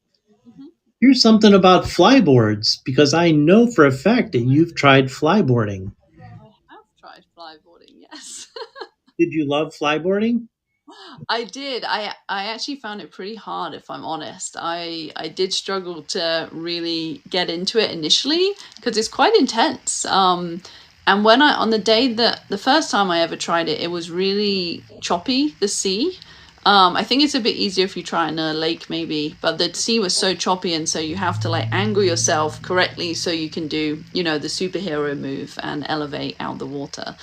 Mhm. Here's something about flyboards, because I know for a fact that you've tried flyboarding. I have tried flyboarding, yes. Did you love flyboarding? I did. I actually found it pretty hard, if I'm honest. I did struggle to really get into it initially because it's quite intense. And when I on the day that the first time I ever tried it, it was really choppy, the sea. I think it's a bit easier if you try in a lake maybe, but the sea was so choppy, and so you have to like angle yourself correctly so you can do, you know, the superhero move and elevate out the water.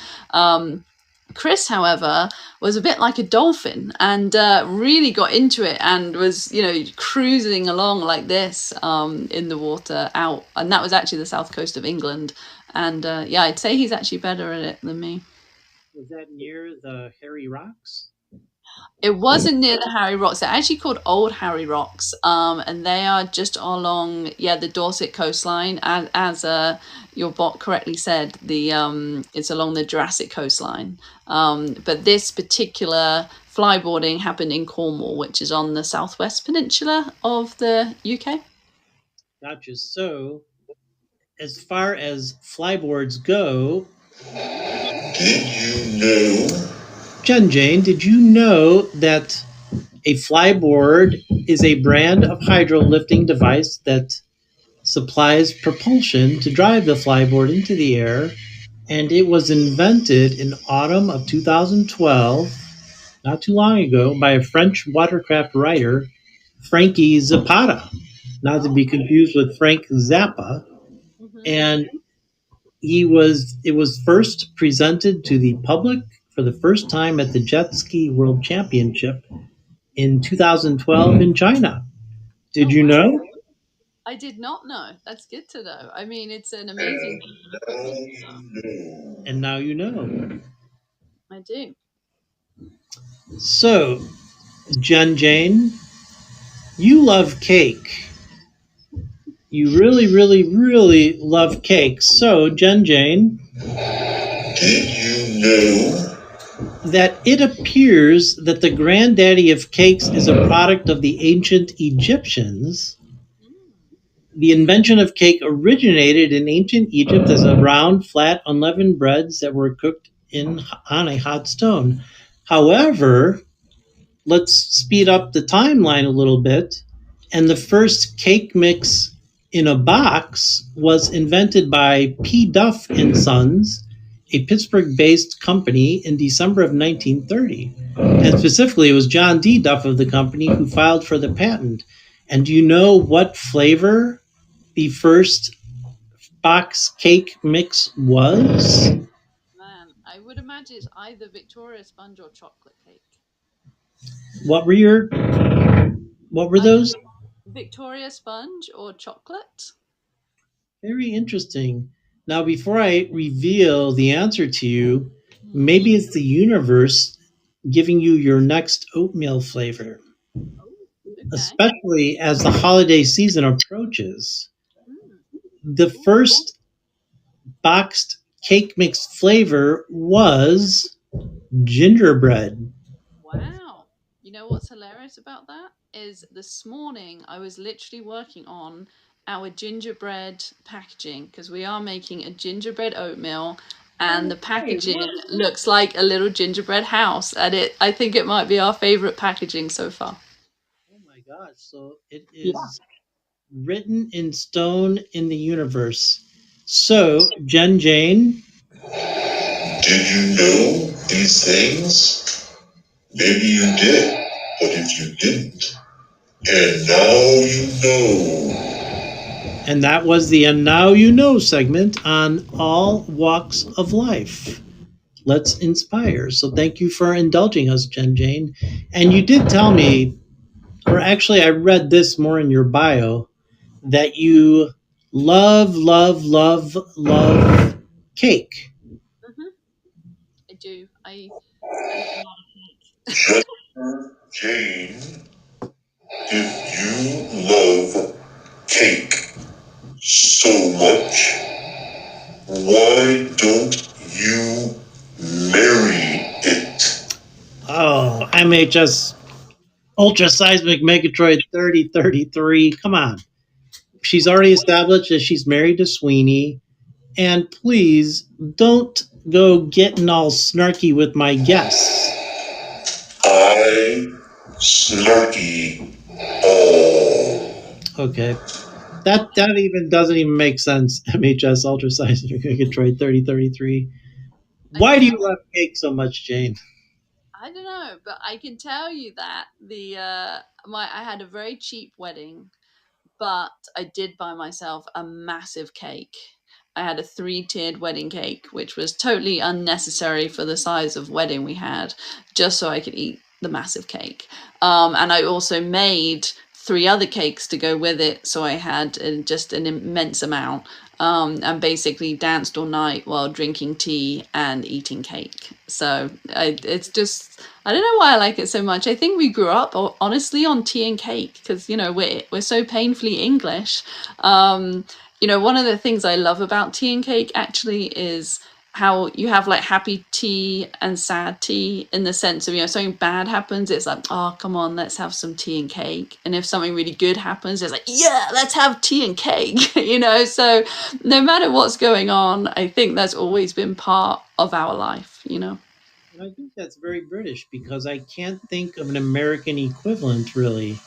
Chris, however, was a bit like a dolphin and really got into it and was, you know, cruising along like this in the water out. And that was actually the south coast of England. And yeah, I'd say he's actually better at it than me. Was that near the Hairy Rocks? It wasn't near the Harry Rocks. They're actually called Old Harry Rocks, and they are just along, yeah, the Dorset coastline. As your bot correctly said, the it's along the Jurassic coastline. But this particular flyboarding happened in Cornwall, which is on the southwest peninsula of the UK. Gotcha. So, as far as flyboards go, Did you know? Jen Jane, did you know that a flyboard is a brand of hydro lifting device that supplies propulsion to drive the flyboard into the air? And it was invented in autumn of 2012, not too long ago, by a French watercraft writer, Frankie Zapata, not to be confused with Frank Zappa. Mhm. And it was first presented to the public for the first time at the Jet Ski World Championship in 2012 in China. Did Oh, you wow. know? I did not know. That's good to know. I mean, it's an amazing. Now you know. And now you know. I do. So, Jen Jane, you love cake. You really, really, really love cake. So, Jen Jane, Did you know? that it appears that the granddaddy of cakes is a product of the ancient Egyptians. The invention of cake originated in ancient Egypt as a round, flat, unleavened breads that were cooked on a hot stone. However, let's speed up the timeline a little bit. And the first cake mix in a box was invented by P. Duff and Sons, a Pittsburgh-based company, in December of 1930. And specifically, it was John D. Duff of the company who filed for the patent. And do you know what flavor the first box cake mix was? Man, I would imagine it's either Victoria sponge or chocolate cake. What were those? Victoria sponge or chocolate? Very interesting. Now, before I reveal the answer to you, maybe it's the universe giving you your next oatmeal flavor, Okay. especially as the holiday season approaches. Mm. The first boxed cake mix flavor was gingerbread. Wow. You know what's hilarious about that? Is this morning I was literally working on our gingerbread packaging because we are making a gingerbread oatmeal and the packaging looks like a little gingerbread house, and I think it might be our favorite packaging so far. Oh my gosh. So it is written in stone in the universe. So, Jen Jane, Did you know these things? Maybe you did, but if you didn't, and now you know. and that was the And Now You Know segment on all walks of life. Let's inspire. So, thank you for indulging us, Jen Jane. And you did tell me, or actually, I read this more in your bio, that you love, love, love, love cake. Hmm. I do. I eat a lot of cake. Jane, if you love cake so much, why don't you marry it? Oh, MHS Ultra Seismic Megatroid 3033. Come on. She's already established that she's married to Sweeney. And please don't go getting all snarky with my guests. I snarky all. Okay. That even doesn't even make sense. MHS Ultra Seismic Megatroid 3033. Why do you love cake so much, Jane? I don't know, but I can tell you that I had a very cheap wedding, but I did buy myself a massive cake. I had a three-tiered wedding cake, which was totally unnecessary for the size of wedding we had, just so I could eat the massive cake. And I also made three other cakes to go with it, so I had just an immense amount. And basically danced all night while drinking tea and eating cake. So it's just, I don't know why I like it so much. I think we grew up honestly on tea and cake because we're so painfully English. One of the things I love about tea and cake actually is how you have like happy tea and sad tea, in the sense of, something bad happens, it's like, oh, come on, let's have some tea and cake. And if something really good happens, it's like, yeah, let's have tea and cake. So no matter what's going on, I think that's always been part of our life. I think that's very British because I can't think of an American equivalent, really.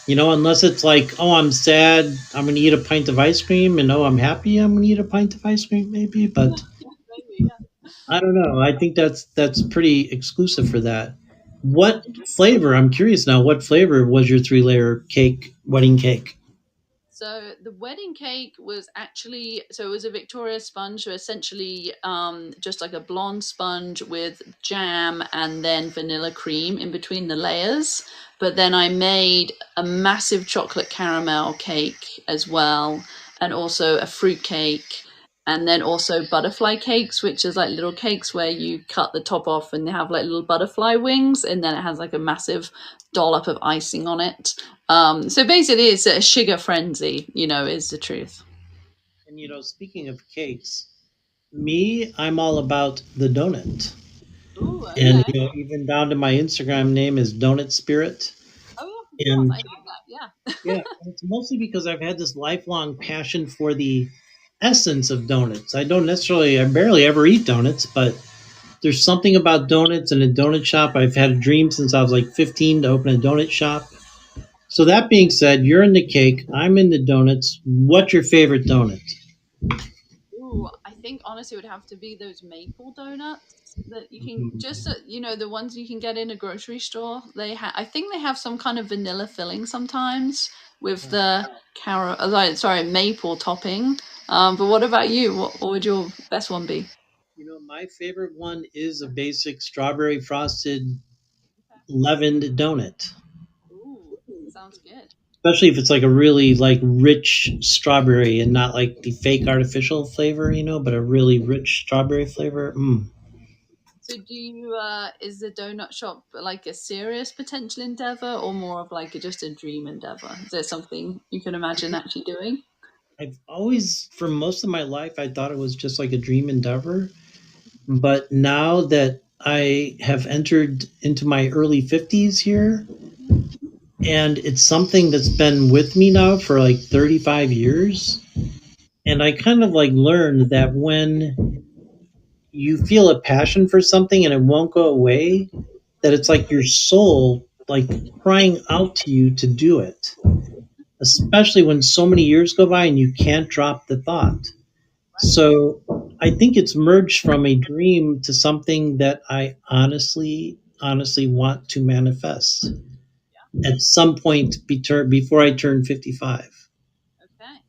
Unless it's like, oh, I'm sad, I'm going to eat a pint of ice cream, and oh, I'm happy, I'm going to eat a pint of ice cream, maybe. But Maybe, yeah. I don't know. I think that's pretty exclusive for that. What flavor? I'm curious now. What flavor was your three-layer cake, wedding cake? So the wedding cake was actually, so it was a Victoria sponge, so essentially just like a blonde sponge with jam and then vanilla cream in between the layers. But then I made a massive chocolate caramel cake as well, and also a fruit cake, and then also butterfly cakes, which is like little cakes where you cut the top off and they have like little butterfly wings, and then it has like a massive dollop of icing on it. So basically, it's a sugar frenzy, is the truth. And speaking of cakes, I'm all about the donut. Ooh, And okay. even down to my Instagram name is Donut Spirit. Oh, yeah, of And course, I know that. Yeah. yeah, it's mostly because I've had this lifelong passion for the essence of donuts. I barely ever eat donuts, but there's something about donuts and a donut shop. I've had a dream since I was like 15 to open a donut shop. So that being said, you're into cake, I'm into donuts. What's your favorite donut? Ooh, I think honestly it would have to be those maple donuts that you can just, the ones you can get in a grocery store. I think they have some kind of vanilla filling sometimes with the maple topping. But what about you? What would your best one be? My favorite one is a basic strawberry frosted leavened donut. Ooh, sounds good. Especially if it's like a really like rich strawberry and not like the fake artificial flavor, but a really rich strawberry flavor. So is the donut shop like a serious potential endeavor or more of like just a dream endeavor? Is there something you can imagine actually doing? I've always, for most of my life, I thought it was just like a dream endeavor. But now that I have entered into my early 50s here, and it's something that's been with me now for like 35 years, and I kind of like learned that when you feel a passion for something and it won't go away, that it's like your soul like crying out to you to do it, especially when so many years go by and you can't drop the thought. So I think it's merged from a dream to something that I honestly want to manifest at some point before I turn 55. Okay.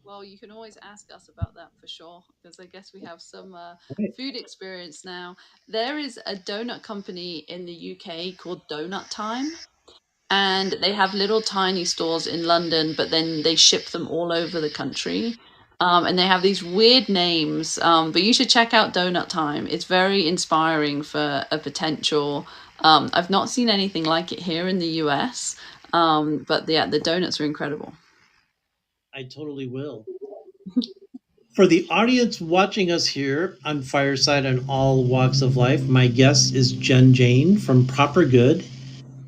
Well, you can always ask us about that for sure, because I guess we have some Right. food experience now. There is a donut company in the UK called Donut Time, and they have little tiny stores in London, but then they ship them all over the country. And they have these weird names, but you should check out Donut Time. It's very inspiring for a potential. I've not seen anything like it here in the US, but yeah, the donuts are incredible. I totally will. For the audience watching us here on Fireside on All Walks of Life, my guest is Jen Jane from Proper Good.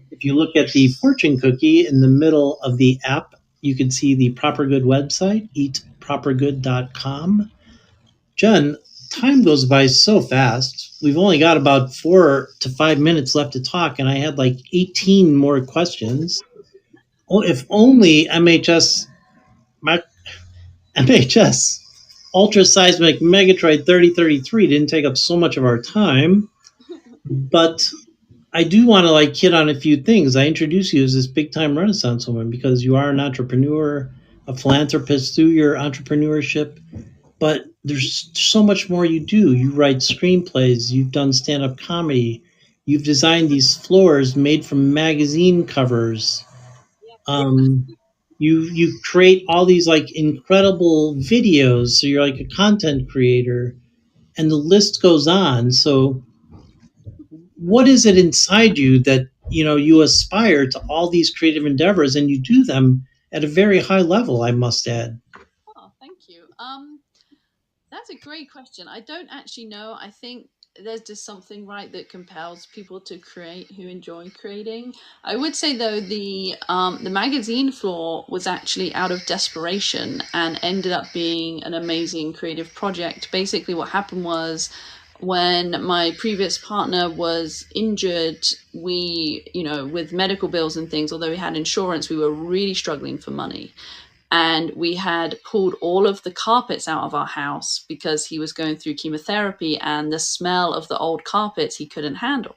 If you look at the fortune cookie in the middle of the app, you can see the Proper Good website, eatpropergood.com. Jen, time goes by so fast. We've only got about 4 to 5 minutes left to talk, and I had like 18 more questions. Oh, if only MHS Ultra Seismic Megatroid 3033 didn't take up so much of our time. But I do want to like hit on a few things. I introduce you as this big time Renaissance woman because you are an entrepreneur, a philanthropist through your entrepreneurship. But there's so much more you do. You write screenplays, you've done stand up comedy, you've designed these floors made from magazine covers. Um, you create all these like incredible videos. So you're like a content creator, and the list goes on. So what is it inside you that you aspire to all these creative endeavors, and you do them at a very high level, I must add. Oh, thank you. That's a great question. I don't actually know. I think there's just something right that compels people to create who enjoy creating. I would say though the magazine floor was actually out of desperation and ended up being an amazing creative project. Basically, what happened was when my previous partner was injured, we, with medical bills and things, although we had insurance, we were really struggling for money, and we had pulled all of the carpets out of our house because he was going through chemotherapy and the smell of the old carpets he couldn't handle.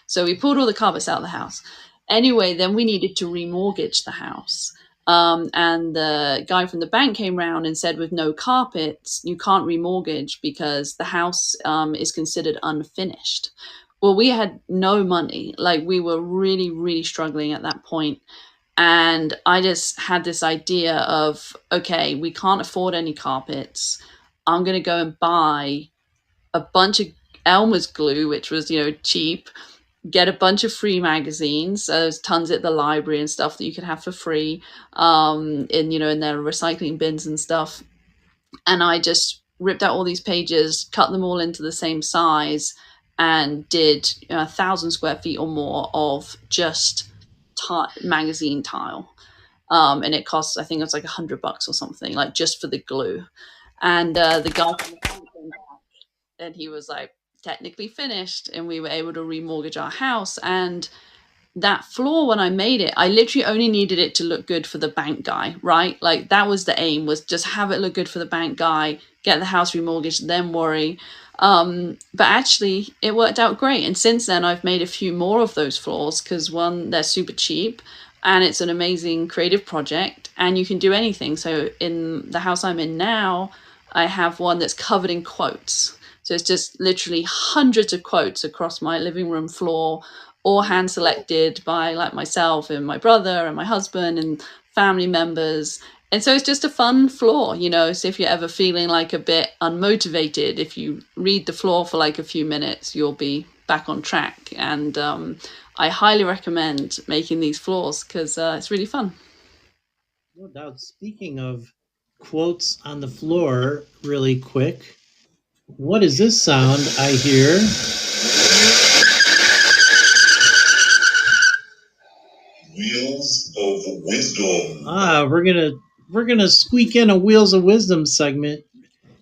So we pulled all the carpets out of the house. Anyway, then we needed to remortgage the house. And the guy from the bank came around and said, with no carpets, you can't remortgage because the house is considered unfinished. Well, we had no money. Like, we were really, really struggling at that point. And I just had this idea of, okay, we can't afford any carpets. I'm going to go and buy a bunch of Elmer's glue, which was, cheap, get a bunch of free magazines. There's tons at the library and stuff that you can have for free, in their recycling bins and stuff. And I just ripped out all these pages, cut them all into the same size, and did 1,000 square feet or more of just magazine tile. And it costs, I think it's like $100 or something, like just for the glue. And the guy from the bank came back, and he was like, technically finished, and we were able to remortgage our house. And that floor, when I made it, I literally only needed it to look good for the bank guy, right? Like, that was the aim, was just have it look good for the bank guy, get the house remortgaged, then worry. But actually it worked out great, and since then I've made a few more of those floors because, one, they're super cheap, and it's an amazing creative project, and you can do anything. So in the house I'm in now, I have one that's covered in quotes. So it's just literally hundreds of quotes across my living room floor, all hand selected by like myself and my brother and my husband and family members. And so it's just a fun floor, So if you're ever feeling like a bit unmotivated, if you read the floor for like a few minutes, you'll be back on track. And I highly recommend making these floors because it's really fun. No doubt. Speaking of quotes on the floor, really quick, what is this sound I hear? Wheels of Wisdom. We're gonna squeak in a Wheels of Wisdom segment.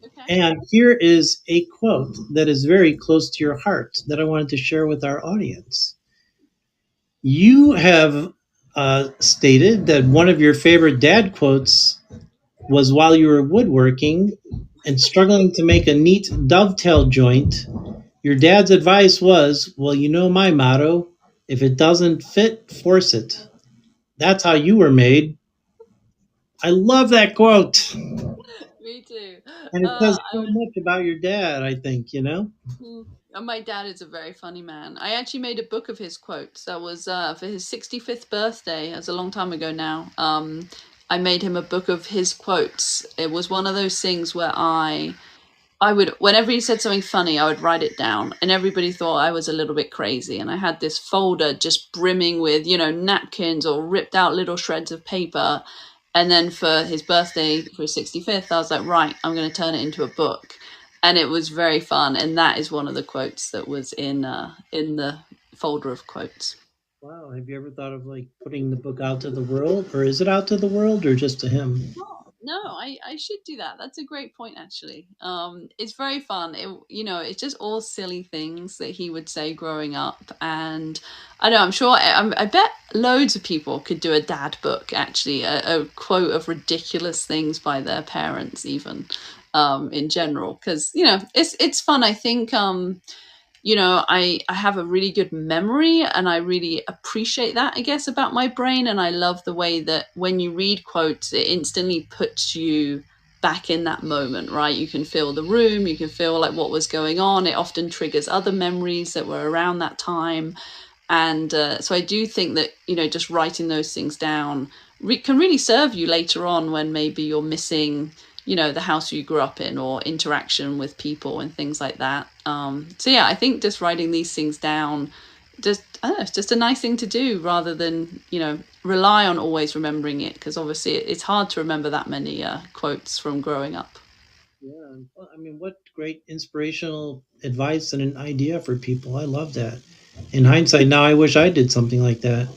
Okay. And here is a quote that is very close to your heart that I wanted to share with our audience. You have stated that one of your favorite dad quotes was while you were woodworking. and struggling to make a neat dovetail joint, your dad's advice was, well, you know my motto, if it doesn't fit, force it. That's how you were made. I love that quote. And Me too. it says so much about your dad, I think, you know? Mm. And my dad is a very funny man. I actually made a book of his quotes. That was for his 65th birthday. That's a long time ago now. I made him a book of his quotes. It was one of those things where I would, whenever he said something funny, I would write it down, and everybody thought I was a little bit crazy. And I had this folder just brimming with, napkins or ripped out little shreds of paper. And then for his birthday, for his 65th, I was like, right, I'm going to turn it into a book. And it was very fun. And that is one of the quotes that was in the folder of quotes. Wow. Have you ever thought of like putting the book out to the world? Or is it out to the world or just to him? Oh, no, I should do that. That's a great point, actually. It's very fun. It's just all silly things that he would say growing up, and I know I'm sure I bet loads of people could do a dad book, actually, a quote of ridiculous things by their parents, even in general, because it's fun. I think I have a really good memory, and I really appreciate that, I guess, about my brain. And I love the way that when you read quotes, it instantly puts you back in that moment, right? You can feel the room, you can feel like what was going on. It often triggers other memories that were around that time. And so I do think that, just writing those things down can really serve you later on when maybe you're missing the house you grew up in, or interaction with people and things like that. So yeah, I think just writing these things down, just I don't know, it's just a nice thing to do, rather than rely on always remembering it, because obviously it's hard to remember that many quotes from growing up. Yeah. Well, I mean, what great inspirational advice and an idea for people. I love that. In hindsight, now I wish I did something like that.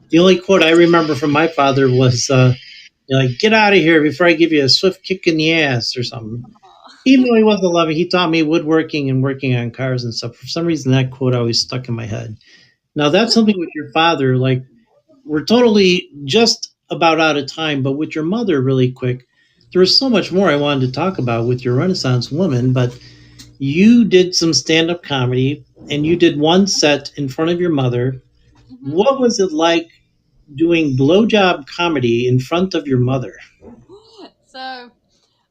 The only quote I remember from my father was, like, get out of here before I give you a swift kick in the ass or something. Even though he wasn't loving, he taught me woodworking and working on cars and stuff. For some reason, that quote always stuck in my head. Now, that's something with your father. Like, we're totally just about out of time, but with your mother, really quick, there was so much more I wanted to talk about with your Renaissance woman. But you did some stand up comedy and you did one set in front of your mother. Mhm. What was it like doing blowjob comedy in front of your mother? So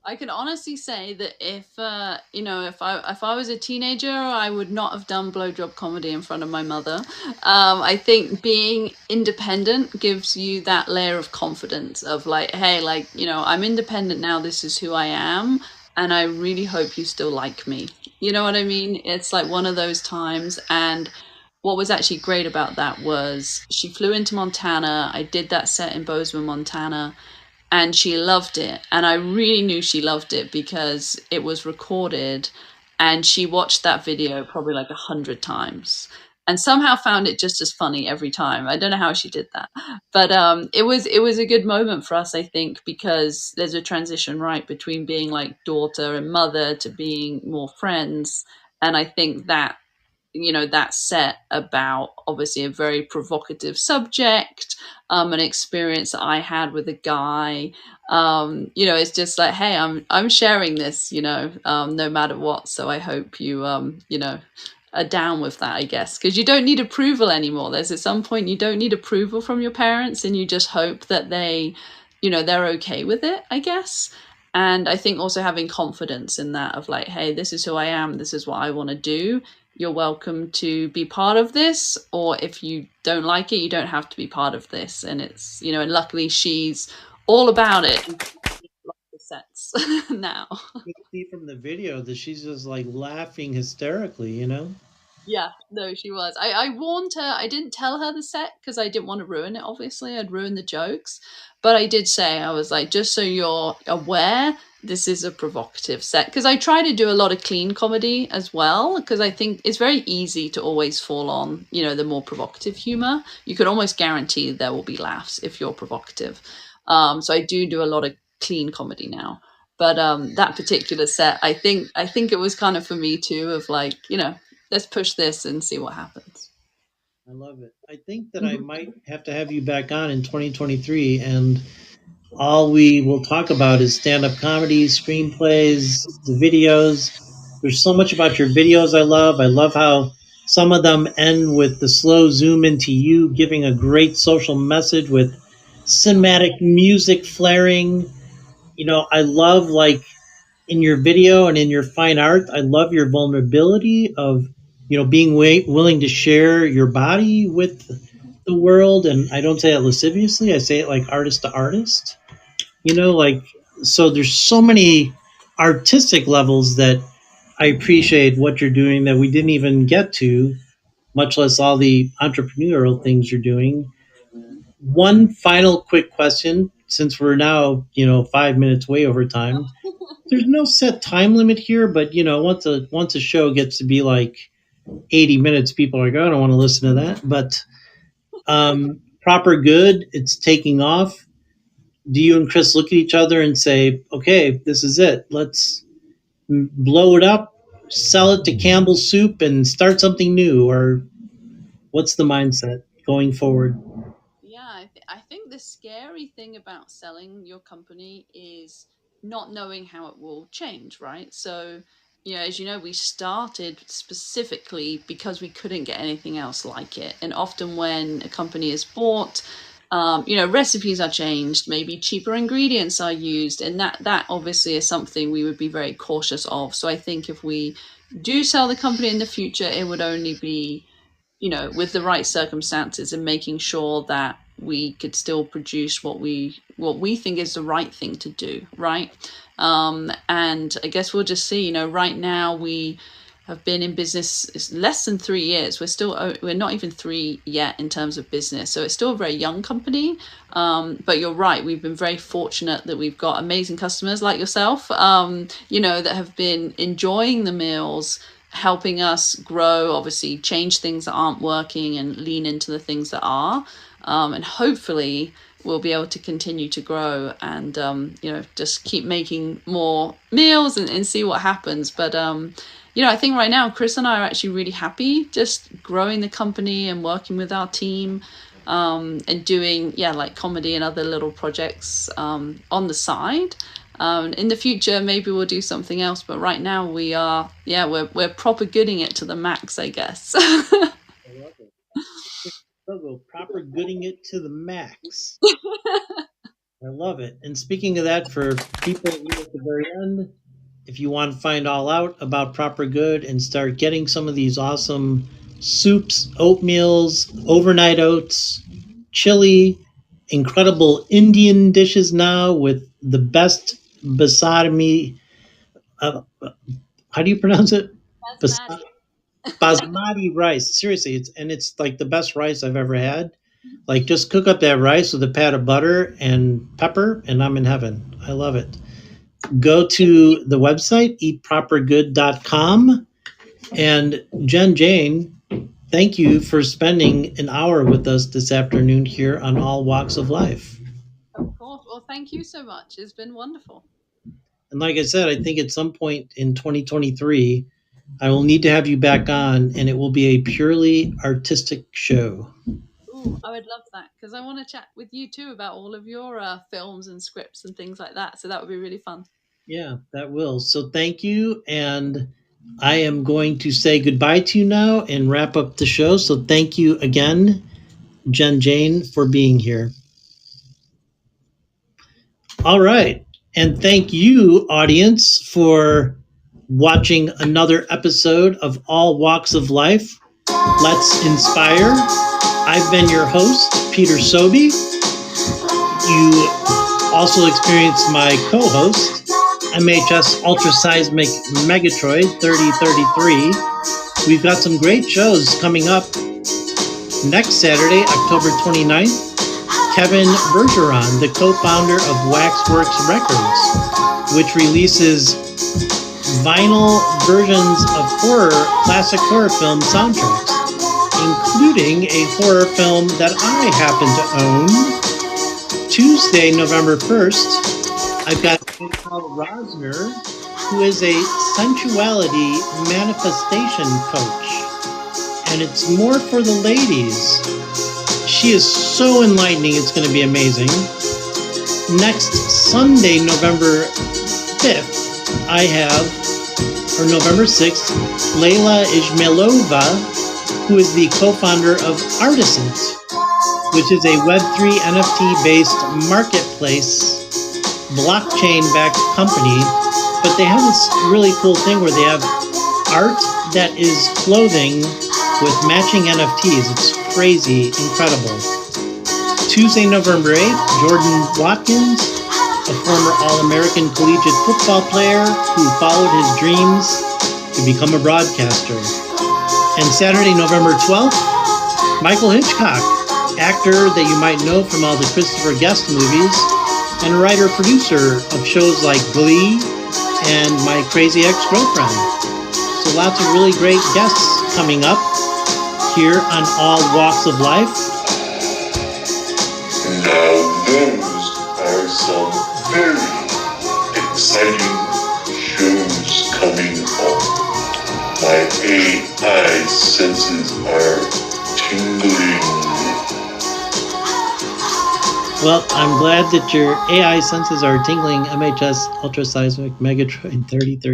I can honestly say that if I was a teenager, I would not have done blowjob comedy in front of my mother. I think being independent gives you that layer of confidence of like, hey, like I'm independent now. This is who I am, and I really hope you still like me. You know what I mean? It's like one of those times. And what was actually great about that was she flew into Montana. I did that set in Bozeman, Montana, and she loved it. And I really knew she loved it because it was recorded, and she watched that video probably like 100 times, and somehow found it just as funny every time. I don't know how she did that, but it was a good moment for us, I think, because there's a transition, right, between being like daughter and mother to being more friends. And I think that that set about obviously a very provocative subject, an experience that I had with a guy. It's just like, hey, I'm sharing this, no matter what. So I hope you are down with that, I guess, because you don't need approval anymore. There's at some point you don't need approval from your parents, and you just hope that they're okay with it, I guess. And I think also having confidence in that, of like, hey, this is who I am, this is what I want to do. You're welcome to be part of this, or if you don't like it, you don't have to be part of this. And it's and luckily she's all about it. The sets now. You can see from the video that she's just like laughing hysterically, you know? Yeah, no, she was. I warned her. I didn't tell her the set because I didn't want to ruin it. Obviously, I'd ruin the jokes. But I did say, I was like, just so you're aware, this is a provocative set. Because I try to do a lot of clean comedy as well. Because I think it's very easy to always fall on, the more provocative humor. You can almost guarantee there will be laughs if you're provocative. So I do a lot of clean comedy now. But that particular set, I think it was kind of for me too, of like, let's push this and see what happens. I love it. I think that I Mhm. might have to have you back on in 2023 and all we will talk about is stand-up comedy, screenplays, the videos. There's so much about your videos I love. I love how some of them end with the slow zoom into you giving a great social message with cinematic music flaring. I love, like, in your video and in your fine art, I love your vulnerability of, being willing to share your body with the world. And I don't say it lasciviously, I say it like artist to artist. Like, so there's so many artistic levels that I appreciate what you're doing that we didn't even get to, much less all the entrepreneurial things you're doing. One final quick question, since we're now, 5 minutes way over time. There's no set time limit here, but once a show gets to be like 80 minutes, people are like, oh, I don't want to listen to that. But Proper Good, it's taking off. Do you and Chris look at each other and say, okay, this is it, let's blow it up, sell it to Campbell Soup and start something new? Or what's the mindset going forward? Yeah, I think the scary thing about selling your company is not knowing how it will change, right? So, as you know, we started specifically because we couldn't get anything else like it. And often when a company is bought, recipes are changed, maybe cheaper ingredients are used, and that obviously is something we would be very cautious of. So I think if we do sell the company in the future, it would only be with the right circumstances and making sure that we could still produce what we think is the right thing to do, right? And I guess we'll just see. Right now we have been in business less than 3 years. We're not even 3 yet in terms of business, so it's still a very young company. But you're right, we've been very fortunate that we've got amazing customers like yourself, that have been enjoying the meals, helping us grow, obviously change things that aren't working and lean into the things that are. And hopefully we'll be able to continue to grow and, just keep making more meals and see what happens. But, I think right now, Chris and I are actually really happy just growing the company and working with our team, and doing, like comedy and other little projects on the side. In the future, maybe we'll do something else, but right now we're proper gooding it to the max, I guess. I love it. Go Proper Gooding it to the max. I love it. And speaking of that, for people at the very end, if you want to find all out about Proper Good and start getting some of these awesome soups, oatmeals, overnight oats, chili, incredible Indian dishes now with the best basmati. How do you pronounce it? Basmati. Basmati rice. Seriously, it's like the best rice I've ever had. Like, just cook up that rice with a pat of butter and pepper, and I'm in heaven. I love it. Go to the website, eatpropergood.com. And Jen Jane, thank you for spending an hour with us this afternoon here on All Walks of Life. Of course. Well, thank you so much. It's been wonderful. And like I said, I think at some point in 2023, I will need to have you back on, and it will be a purely artistic show. Ooh, I would love that, because I want to chat with you too about all of your films and scripts and things like that. So that would be really fun. Yeah, that will. So thank you. And I am going to say goodbye to you now and wrap up the show. So thank you again, Jen Jane, for being here. All right. And thank you, audience, for watching another episode of All Walks of Life. Let's inspire. I've been your host, Peter Sobey. You also experienced my co-host, MHS Ultraseismic Megatroid 3033. We've got some great shows coming up next Saturday, October 29th. Kevin Bergeron, the co-founder of Waxworks Records, which releases vinyl versions of classic horror film soundtracks, including a horror film that I happen to own. Tuesday, November 1st, I've got Paul Rosner, who is a sensuality manifestation coach. And it's more for the ladies. She is so enlightening, it's going to be amazing. Next Sunday, November 5th, I have, or November 6th, Layla Izmailova, who is the co-founder of Artisant, which is a Web3 NFT-based marketplace, blockchain-backed company. But they have this really cool thing where they have art that is clothing with matching NFTs. It's crazy, incredible. Tuesday, November 8th, Jordan Watkins, a former All-American collegiate football player who followed his dreams to become a broadcaster. And Saturday, November 12th, Michael Hitchcock, actor that you might know from all the Christopher Guest movies, and a writer-producer of shows like Glee and My Crazy Ex-Girlfriend. So lots of really great guests coming up here on All Walks of Life. Now those are some very exciting shows coming up. My AI senses are tingling. Well, I'm glad that your AI senses are tingling. MHS Ultraseismic Megatroid 3030.